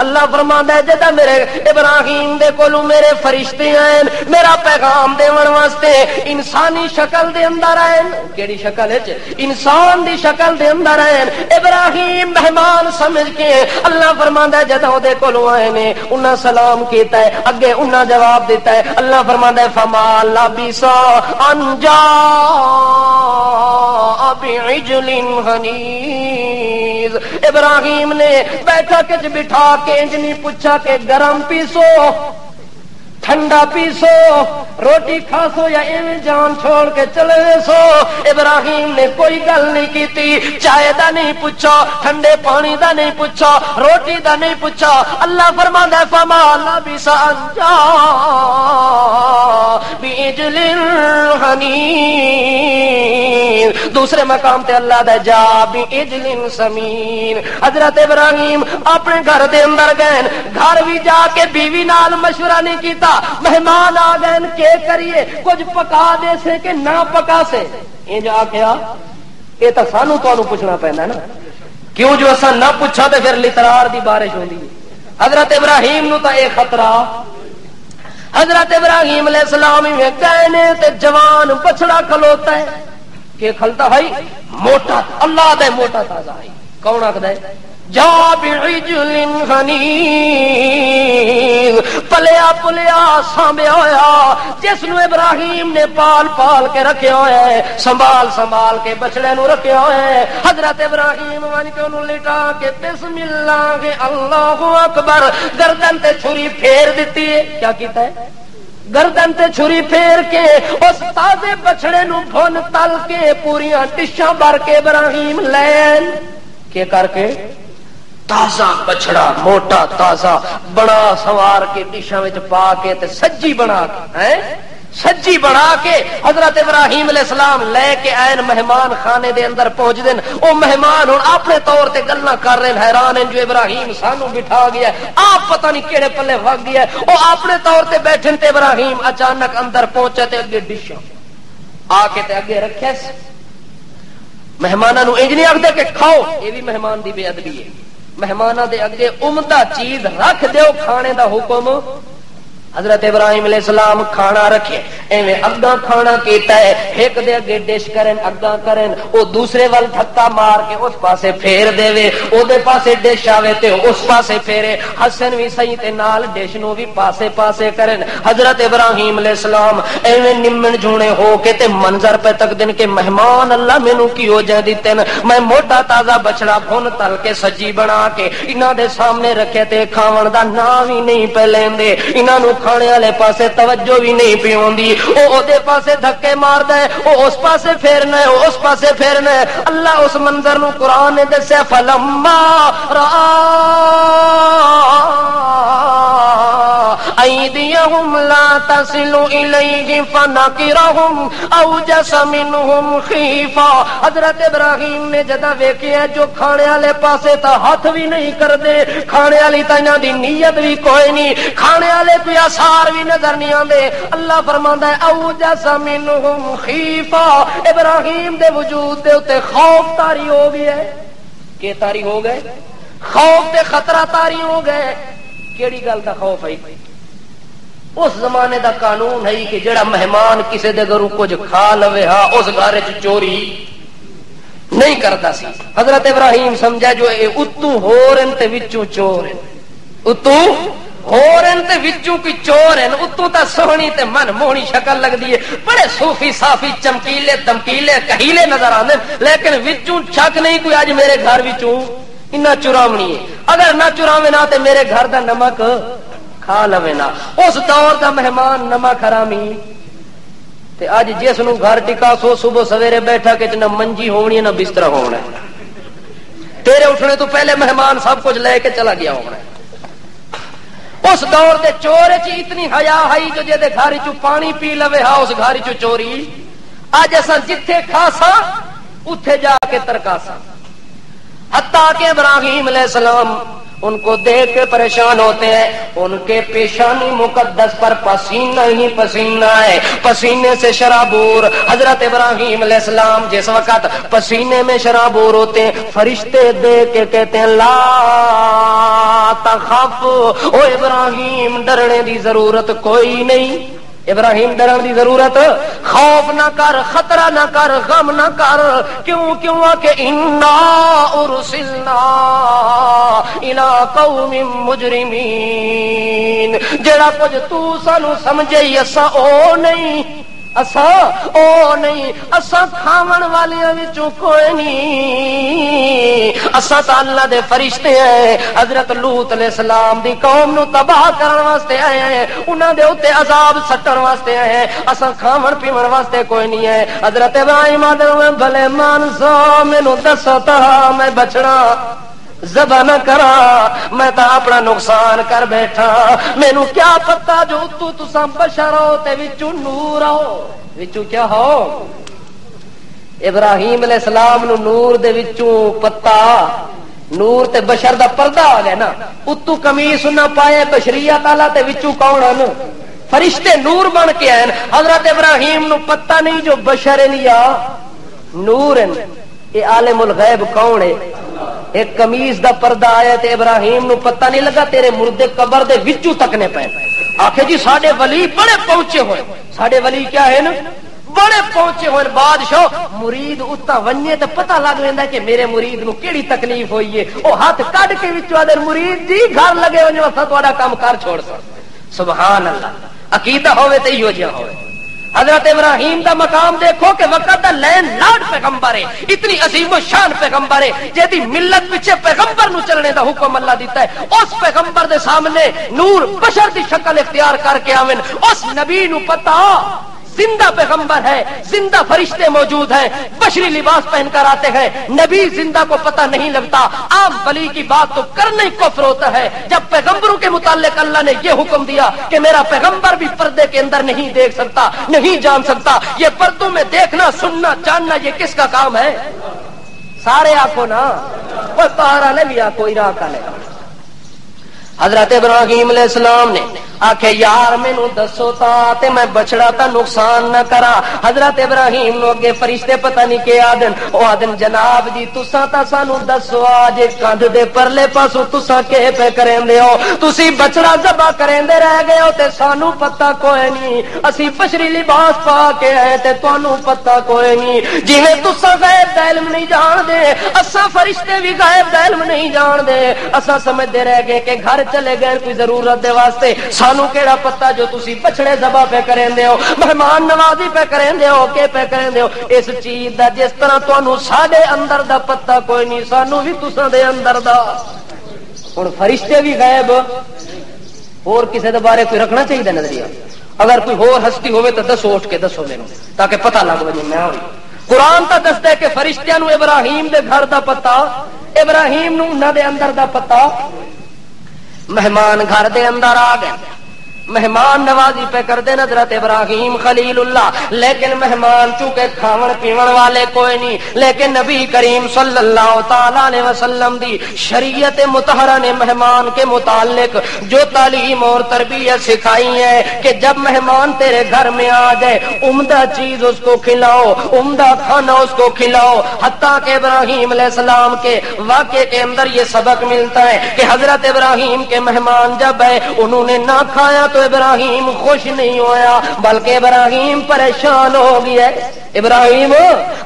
اللہ فرماندا ہے جدا میرے ابراہیم دے کولوں میرے فرشتے آئے میرا پیغام دیون واسطے، انسانی شکل دے اندر آئے، کیڑی شکل ہے؟ انسان دی شکل دے اندر آئے، ابراہیم مہمان سمجھ کے اللہ فرماندا ہے جدا دے کولوں آئے نے، انہاں سلام کیتا ہے، اگے انہاں جواب دیتا ہے، اللہ فرماتا ہے فما لبث ان جاء بعجل حنیذ، ابراہیم نے بیٹھک وچ بٹھا کے انج نہیں پوچھا کہ گرم پیسو ٹھنڈا پیسو روٹی کھاسو یا ایویں جان چھوڑ کے چلے سو، ابراہیم نے کوئی گل نہیں کیتی، چائے دا نہیں پوچھا، ٹھنڈے پانی دا نہیں پوچھا، روٹی دا نہیں پوچھا، اللہ فرماتا ہے فما لبث ان جاء بعجل حنیذ، دوسرے مقام تے اللہ دا جا بعجل سمین، حضرت ابراہیم اپنے گھر دے اندر گئے، گھر بھی جا کے بیوی نال مشورہ نہیں کیتا، مہمان آ گئے کہ کریے کچھ پکا دے سے کہ نہ پکا سے، یہ جو آخیا یہ تو سانو تو پوچھنا پہنا نا، کیوں جو ایسا نہ پوچھا تو پھر لترار دی بارش ہوندی۔ حضرت ابراہیم نو تو یہ خطرہ، حضرت ابراہیم علیہ السلام میں گئے نے تے جوان بچڑا کھلوتا ہے کہ کھلتا بھائی موٹا اللہ دے موٹا تازہ ہے، کون آخد ہے جا بعجل حنیذ، پلیا پلیا سانبیا ہویا جس نو ابراہیم نے پال پال کے رکھیا ہوا ہے، سنبھال سنبھال کے بچڑے نو رکھیا ہوا ہے، حضرت ابراہیم ون کے انہوں لٹا کے بسم اللہ اللہ اکبر گردن تے چھری پھیر دیتی ہے، کیا کیتا ہے؟ گردن تے چھری پھیر کے اس تازے بچڑے نو بھن تل کے پوریاں ڈشاں بھر کے ابراہیم لین کے کر کے تازہ بچڑا موٹا تازہ بڑا سوار کے ڈشاں وچ پا کے تے سجی بنا کے سجی بنا کے حضرت ابراہیم علیہ السلام لے کے آئے مہمان خانے دے اندر پہنچ دین، او مہمان ہن اپنے طور تے گلاں کر رہے ہیں، حیران ہیں جو ابراہیم سانو بٹھا گیا ہے، آپ پتہ نہیں کیڑے پلے وگ گیا ہے، او اپنے طور تے بیٹھن تے ابراہیم اچانک اندر پہنچے تے اگے ڈشاں آ کے تے اگے رکھے، مہماناں نو انج نہیں آکھدے کہ کھاؤ، یہ بھی مہمان دی بے ادبی ہے، مہماناں دے اگے عمدہ چیز رکھ دیو، کھانے دا حکم حضرت ابراہیم علیہ السلام کھانا رکھے ایویں اگاں کھانا کیتا ہے، ایک دے اگے ڈش کرن اگاں کرن، او دوسرے وال دھکا مار کے اس پاسے پھیر دے، او دے پاسے ڈش آوے تے اس پاسے پھیرے، حسن بھی صحیح تے نال ڈش نو بھی پاسے پاسے کرن، حضرت ابراہیم علیہ السلام ایویں نمن جھونے ہو کے تے منظر پہ تک دن کے مہمان اللہ مینوں کی ہو جائے دیتے نا، میں موٹا تازہ بچڑا بھن تل کے سجی بنا کے انہاں دے سامنے رکھے تے کھاون دا نام ہی نہیں پہ لیندے، انہاں نو کھانے والے پاسے توجہ بھی نہیں پی ہوندی، او دے پاسے دھکے ماردا ہے، او اس پاسے پھیرنا ہے، او اس پاسے پھیرنا ہے، اللہ اس منظر نو قرآن نے دسیا فلما رآ ایدیہم لا تصل الیہ فنکرہم اوجس منہم خیفہ، حضرت ابراہیم نے جدا ویکھیا جو کھانے والے پاسے تا ہاتھ بھی نہیں کردے، کھانے والی تا انہاں دی نیت بھی کوئی نہیں، کھانے والے کوئی آثار بھی نظر نہیں آندے، اللہ فرماندا ہے اوجس منہم خیفہ، ابراہیم دے وجود دے اوتے خوف طاری ہو گیا ہے، کہ طاری ہو گئے خوف تے خطرہ طاری ہو گئے، کیڑی گل دا خوف ہے؟ اس زمانے دا قانون ہے کہ جڑا مہمان کسی دے گھروں کچھ کھا لوے ہا اس گھر وچ چوری نہیں کردا سی، حضرت ابراہیم سمجھا جو اے اتو ہورن تے وچوں چور ہیں، اتو ہورن تے وچوں کی چور ہیں، اتو تا سونی تے من موہنی شکل لگدی ہے، بڑے صوفی صافی چمکیلے دمکیلے کہیلے نظر آندے، لیکن وچوں شک نہیں کوئی اج میرے گھر وچوں انہاں چرامنی ہے، اگر نہ چراوے نہ تے میرے گھر دا نمک کھا لوے نہ۔ اس دور دا مہمان نمک حرامی تے اج جس نو گھر ٹکا سو صبح سویرے بیٹھا کہ نہ منجی ہونی ہے نہ بستر ہونا ہے، تیرے اٹھنے تو پہلے مہمان سب کچھ لے کے چلا گیا ہونا ہے۔ اس دور دے چور چ اتنی حیا ہائی جو جے دے گھر چ پانی پی لوے ہا اس گھر چ چوری۔ اج اساں جتھے کھاسا اتھے جا کے ترکاسا، حتیٰ کہ ابراہیم علیہ السلام ان کو دیکھ کے پریشان ہوتے ہیں، ان کے پیشانی مقدس پر پسینہ ہی پسینہ ہے، پسینے سے شرابور۔ حضرت ابراہیم علیہ السلام جس وقت پسینے میں شرابور ہوتے ہیں، فرشتے دیکھ کے کہتے ہیں لا تخف، او ابراہیم ڈرنے دی ضرورت کوئی نہیں، ابراہیم ڈرن دی ضرورت، خوف نہ کر، خطرہ نہ کر، غم نہ کر۔ کیوں کہ انا ارسلنا الی قوم مجرمین، جڑا کچھ تو سانو سمجھے اسا او نہیں، اسا کھاون والیاں وچوں کوئی نہیں، اسا تے اللہ دے فرشتے ہیں، حضرت لوط علیہ السلام دی قوم نو تباہ کرن واسطے آئے ہیں، انہاں دے اوتے عذاب سٹن واسطے آئے ہیں، اسا کھاون پیون واسطے کوئی نہیں ہے۔ حضرت ابراہیم آدھے بھلے مانسو مینوں دسو تا میں بچڑا ذبح نہ کرا، میں تا اپنا نقصان کر بیٹھا، مینوں کیا پتا جو تساں بشر ہو تے وچوں نور ہو، وچوں کیا ہو؟ ابراہیم علیہ السلام نو نور دے وچوں پتا، نور تے بشر دا پردہ آ گیا نا، اتو قمیص نہ پائے بشریت والا تے وچوں کون ہن؟ فرشتے نور بن کے آئے۔ حضرت ابراہیم نو پتہ نہیں جو بشر یا نور ہیں، اے عالم الغیب کون ہے؟ ایک قمیص دا پردہ آیا تے ابراہیم نو پتہ نہیں لگا، تیرے مردے قبر دے وچوں تکنے پے۔ آخے جی ساڈے ولی بڑے پہنچے ہوئے، ساڈے ولی کیا ہے نا بڑے پہنچے ہوئے بادشاہ، مرید اتا ونجے تے پتہ لگ ویندا کہ میرے مرید نو کیڑی تکلیف ہوئی ہے، او ہاتھ کڈ کے وچوں آدھے مرید جی گھر لگے ونجو اسا تہاڈا کام کر چھوڑ سبحان اللہ۔ عقیدہ ہوے تے ایہو جہا ہوے۔ حضرت ابراہیم دا مقام دیکھو کہ وقت دا لین لاڈ پیغمبر ہے، اتنی عظیم و شان پیغمبر ہے، جیدی ملت پیچھے پیغمبر نو چلنے دا حکم اللہ دیتا ہے۔ اس پیغمبر دے سامنے نور بشر دی شکل اختیار کر کے آمن، اس نبی نو پتا زندہ پیغمبر ہے، زندہ فرشتے موجود ہیں، بشری لباس پہن کر آتے ہیں، نبی زندہ کو پتہ نہیں لگتا۔ عام ولی کی بات تو کرنا ہی کفر ہوتا ہے۔ جب پیغمبروں کے متعلق اللہ نے یہ حکم دیا کہ میرا پیغمبر بھی پردے کے اندر نہیں دیکھ سکتا، نہیں جان سکتا، یہ پردوں میں دیکھنا سننا جاننا یہ کس کا کام ہے؟ سارے آنکھوں نا، وہ باہر والے بھی آنکھوں، عراق والے۔ حضرت ابراہیم علیہ السلام نے آکھے یار مینوں دسو تا تے میں بچڑا تا نقصان نہ کرا۔ حضرت ابراہیم نو اگے فرشتے پتہ نہیں کہ آدن، او آدن جناب جی تساں تا سانو دسو آج کندھ دے پرلے پاسوں تساں کہ پہ کریندے ہو، تسی بچڑا ذبح کریندے رہ گئے ہو تے سانو پتہ کوئی نہیں، اسی بشری لباس پا کے آئے تے تانوں پتہ کوئی نہیں۔ جویں تساں غیب دا علم نہیں جان دے، اساں فرشتے بھی غیب دا علم نہیں جان دے، اساں سمجھدے رہ گئے کہ گھر چلے گئے کوئی ضرورت دے واسطے، سانو کیڑا پتہ جو تسی بچڑے ذبح پہ کریندے ہو، مہمان نوازی پہ کریندے ہو، کہ پہ کریندے ہو، اس چیز دا جس طرح تانوں ساڈے اندر دا پتہ کوئی نہیں، سانو بھی تساں دے اندر دا۔ ہن فرشتے بھی غیب اور کسے دے بارے کوئی رکھنا چاہیے نظریہ، اگر کوئی اور ہستی ہوے تو دسو اٹھ کے دسو مینوں تاکہ پتہ لگ وجے میں ہوئی۔ قرآن تا دسدا ہے کہ فرشتیاں نو ابراہیم دے گھر دا پتہ، ابراہیم نو انہاں دے اندر دا پتہ۔ مہمان گھر دے اندر آ گئے، مہمان نوازی پہ کر دے حضرت ابراہیم خلیل اللہ، لیکن مہمان چونکہ کھاون پیون والے کوئی نہیں، لیکن نبی کریم صلی اللہ تعالی علیہ وسلم دی شریعت مطہرہ نے مہمان کے متعلق جو تعلیم اور تربیت سکھائی ہے کہ جب مہمان تیرے گھر میں آ جائے عمدہ چیز اس کو کھلاؤ، عمدہ کھانا اس کو کھلاؤ۔ حتیٰ کہ ابراہیم علیہ السلام کے واقعے کے اندر یہ سبق ملتا ہے کہ حضرت ابراہیم کے مہمان جب آئے انہوں نے نہ کھایا تو ابراہیم خوش نہیں ہویا بلکہ ابراہیم پریشان ہو گیا ہے. ابراہیم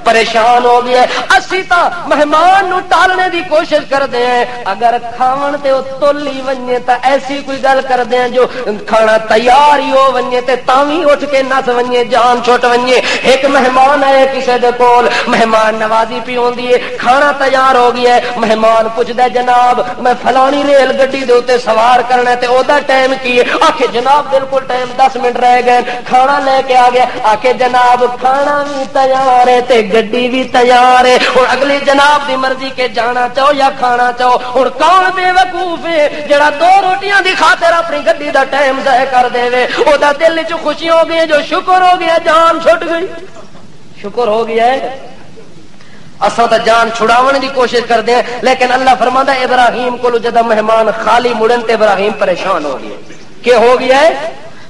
پریشان ہو گیا. اسی تا مہمان نو ٹالنے دی کوشش کردے ہیں, اگر کھاون تے او تولی ونجے تا ایسی کوئی گل کردے ہیں جو کھانا تیار ہی ہو ونجے تے تاوی اٹھ کے نس ونجے, جان چھٹ ونجے. ایک مہمان ہے کسے دے کول, مہمان نوازی پی ہوندی ہے, کھانا تیار ہو گیا ہے. مہمان پوچھدا ہے جناب میں فلانی ریل گڈی دے اوتے سوار کرنا ہے تے او دا ٹائم کی ہے؟ آکھے جناب بالکل ٹائم 10 منٹ رہ گئے. کھانا لے کے آ گیا, آکھے جناب کھانا بھی تیار ہے تے گڈی بھی تیار ہے, اور اگلی جناب دی مرضی کے جانا چاہو یا کھانا چاہو. اور کون بے وقوف ہے جڑا 2 روٹیاں دی خاطر اپنی گڈی دا ٹائم ضائع کر دے وے؟ او دا دل وچ خوشی ہو گئی, جو شکر ہو گیا, جان چھٹ گئی. شکر ہو گیا ہے. اساں تے جان چھڑاون دی کوشش کردے ہیں, لیکن اللہ فرماندا ہے ابراہیم کو جدا مہمان خالی مڑن تے ابراہیم پریشان ہو گیا. کہ ہو گیا ہے؟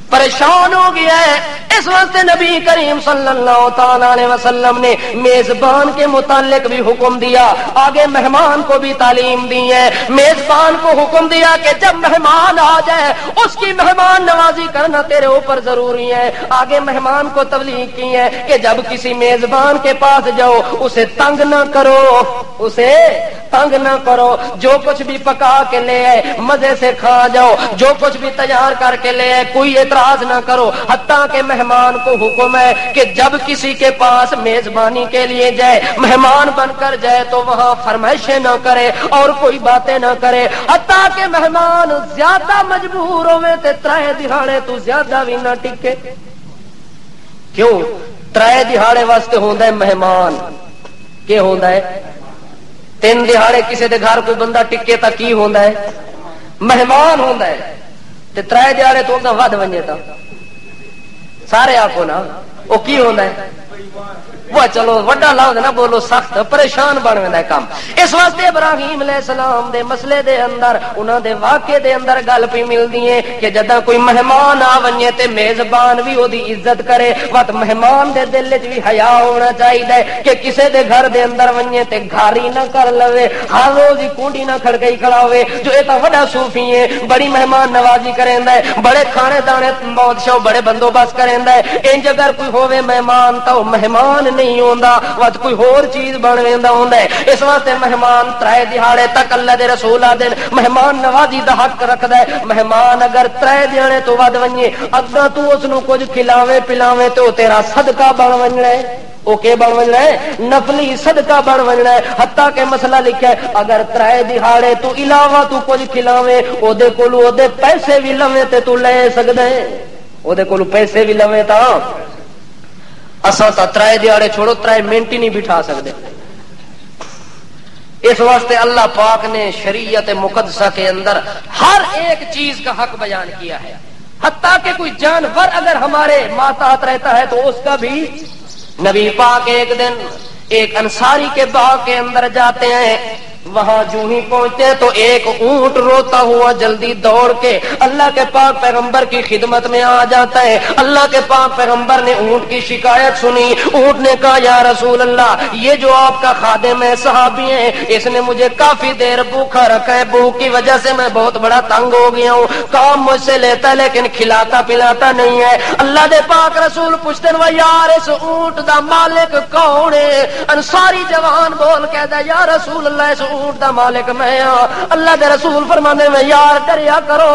پریشان ہو گیا ہے. اس واسطے نبی کریم صلی اللہ تعالی علیہ وسلم نے میزبان کے متعلق بھی حکم دیا, آگے مہمان کو بھی تعلیم دی ہے. میزبان کو حکم دیا کہ جب مہمان آ جائے اس کی مہمان نوازی کرنا تیرے اوپر ضروری ہے. آگے مہمان کو تبلیغ کی ہے کہ جب کسی میزبان کے پاس جاؤ اسے تنگ نہ کرو, اسے تنگ نہ کرو. جو کچھ بھی پکا کے لے آئے مزے سے کھا جاؤ, جو کچھ بھی تیار کر کے لے آئے کوئی اعتراض نہ کرو. حتیٰ کہ مہمان کو حکم ہے کہ جب کسی کے پاس میزبانی کے لیے جائے, مہمان بن کر جائے تو وہاں فرمائشیں نہ کرے اور کوئی باتیں نہ کرے. حتیٰ کہ مہمان زیادہ مجبور ہوئے تے 3 دہاڑے تو زیادہ بھی نہ ٹکے. کیوں 3 دہاڑے واسطے ہوندا ہے مہمان, کہ ہوندا ہے 3 دہاڑے کسی دے گھر کوئی بندہ ٹکے تا کی ہوندا ہے مہمان ہوندا ہے. تے 3 دہاڑے تو اگاں ود ونجے تا سارے آکھو نا وہ کی ہوندا ہے, وہ چلو وڈا لفظ نہ بولو, سخت پریشان بن ویندا ہے کام. اس واسطے ابراہیم علیہ السلام دے مسئلے دے اندر, انہاں دے واقعے دے اندر گل پی ملدی ہے کہ جداں کوئی مہمان آ ونجے تے میزبان بھی اودی عزت کرے. وقت مہمان دے دل وچ بھی حیا ہونا چاہیے کہ کسے دے گھر دے اندر ونجے تے گھاری نہ کر لوے, ہر روز ہی کونڈی نہ کھڑکائی کھڑا ہوے. جو اے تا وڈا صوفی ہے, بڑی مہمان نوازی کریندا ہے, بڑے کھانے دانے بادشاہ بڑے بندوبست کریندا ہے. انج اگر کوئی ہووے مہمان تو مہمان نہیں ہوندا, وقت کوئی ہور چیز بن ویندا ہوندا ہے. اس واسطے مہمان 3 دہاڑے تک اللہ دے رسول آدن مہمان نوازی دا حق رکھدا ہے. مہمان اگر 3 دہاڑے تو ود ونجے اگا تو اس نو کچھ کھلاوے پلاوے تو تیرا صدقہ بن وجنا ہے. او کے بن وجنا ہے؟ نفلی صدقہ بن وجنا ہے. حتیٰ کہ مسئلہ لکھا ہے اگر 3 دہاڑے تو علاوہ تو کچھ کھلاوے او دے کولو او دے پیسے بھی لوے تے تو لے سکدا ہے, او دے کولو پیسے بھی لوے تا. اساں تا 3 دہاڑے چھوڑو 3 منٹ ہی نہیں بٹھا سکتے. اس واسطے اللہ پاک نے شریعت مقدسہ کے اندر ہر ایک چیز کا حق بیان کیا ہے. حتیٰ کہ کوئی جانور اگر ہمارے ماتحت رہتا ہے تو اس کا بھی. نبی پاک ایک دن ایک انصاری کے باغ کے اندر جاتے ہیں, وہاں جو ہی پہنچتے تو ایک اونٹ روتا ہوا جلدی دوڑ کے اللہ کے پاک پیغمبر کی خدمت میں آ جاتا ہے. اللہ کے پاک پیغمبر نے اونٹ کی شکایت سنی. اونٹ نے کہا یا رسول اللہ, یہ جو آپ کا خادم ہے صحابی ہیں, اس نے مجھے کافی دیر بھوکا رکھا ہے, بھوک کی وجہ سے میں بہت بڑا تنگ ہو گیا ہوں. کام مجھ سے لیتا ہے لیکن کھلاتا پلاتا نہیں ہے. اللہ دے پاک رسول پوچھتے ہیں یار اس اونٹ دا مالک کون ہے؟ انصاری جوان بول کہتا ہے یا رسول اللہ اس اونٹ دا مالک میں ہاں. اللہ دے رسول فرماندے میں یار ڈریا کرو,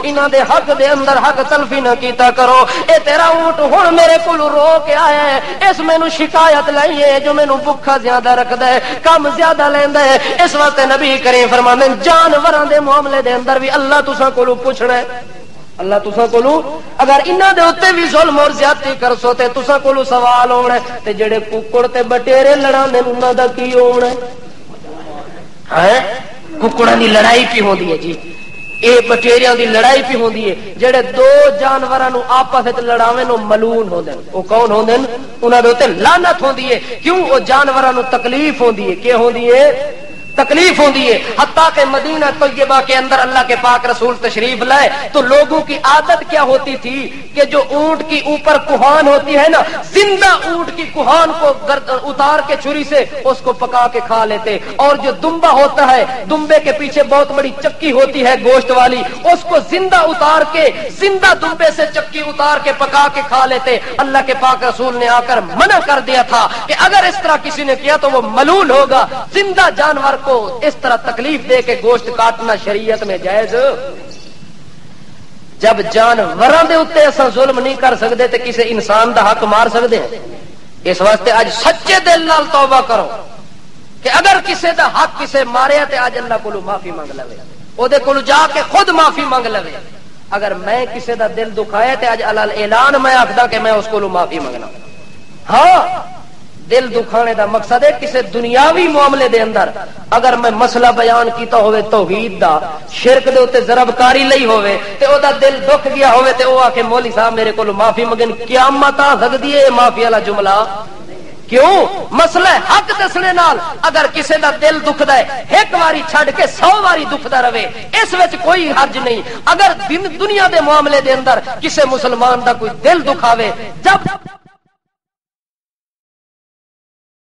انہاں دے حق دے اندر حق تلفی نہ کیتا کرو. اے تیرا اونٹ ہن میرے کول رو کے آیا ہے, اس مینوں شکایت لائی ہے جو مینوں بھکھا زیادہ رکھدا ہے, کم زیادہ لیندا ہے. اس واسطے نبی کریم فرماندے جانوراں دے معاملے دے اندر بھی اللہ تساں کولوں پوچھنا ہے. اللہ تساں کولوں اگر انہاں دے اوتے بھی ظلم اور زیادتی کرسو تے تساں کولوں سوال ہونا ہے. تے جڑے ککڑ تے بٹیرے لڑاندے انہاں دا کی ہونا ہے؟ ککڑاں دی لڑائی پی ہوندی ہے جی, اے بٹیریاں دی لڑائی پی ہوندی ہے. جڑے 2 جانوراں نو آپس وچ لڑاویں نو ملعون ہوندے, او کون ہوندے؟ انہاں دے اوتے لعنت ہوندی ہے. کیوں؟ او جانوراں نو تکلیف ہوندی ہے. کہ ہوندی ہے؟ تکلیف ہوتی ہے. حتیٰ کہ مدینہ طیبہ کے اندر اللہ کے پاک رسول تشریف لائے تو لوگوں کی عادت کیا ہوتی تھی کہ جو اونٹ کی اوپر کوہان ہوتی ہے نا، زندہ اونٹ کی کوہان کو اتار کے چھری سے اس کو پکا کے کھا لیتے، اور جو دمبا ہوتا ہے، دمبے کے پیچھے بہت بڑی چکی ہوتی ہے گوشت والی، اس کو زندہ اتار کے، زندہ دمبے سے چکی اتار کے پکا کے کھا لیتے. اللہ کے پاک رسول نے آ کر منع کر دیا تھا کہ اگر اس طرح کسی نے کیا تو وہ ملول ہوگا. زندہ جانور کو اس طرح تکلیف دے کے گوشت کاٹنا شریعت میں جائز. جب جانوراں دے اوتے اساں ظلم نہیں کر سکتے تے کسی انسان دا حق مار سکتے ہیں؟ اس واسطے اج سچے دل نال توبہ کرو کہ اگر کسی دا حق کسے ماریا تے اج اللہ کولو معافی مانگ لوے، او دے کولو جا کے خود معافی مانگ لوے. اگر میں کسی دا دل دکھایا تے اج علل اعلان میں آکھدا کہ میں اس کولو معافی منگنا. ہاں دل دکھانے دا مقصد ہے کسی دنیاوی معاملے دے اندر اگر میں مسئلہ بیان کیتا ہوئے توحید دا، شرک دے اوتے ضرب کاری لئی ہوئے تے او دا دل دکھ گیا ہوئے تے او آ کے مولوی صاحب میرے کولو معافی منگن، قیامت آ سکدی ہے معافی والا جملہ؟ کیوں؟ مسئلہ حق دسنے نال اگر کسی دا دل دکھدا ہے ایک واری چھڈ کے 100 واری دکھدا رہے، اس وچ کوئی حرج نہیں. اگر دنیا دے معاملے دے اندر کسی مسلمان دا کوئی دل دکھاوے، جب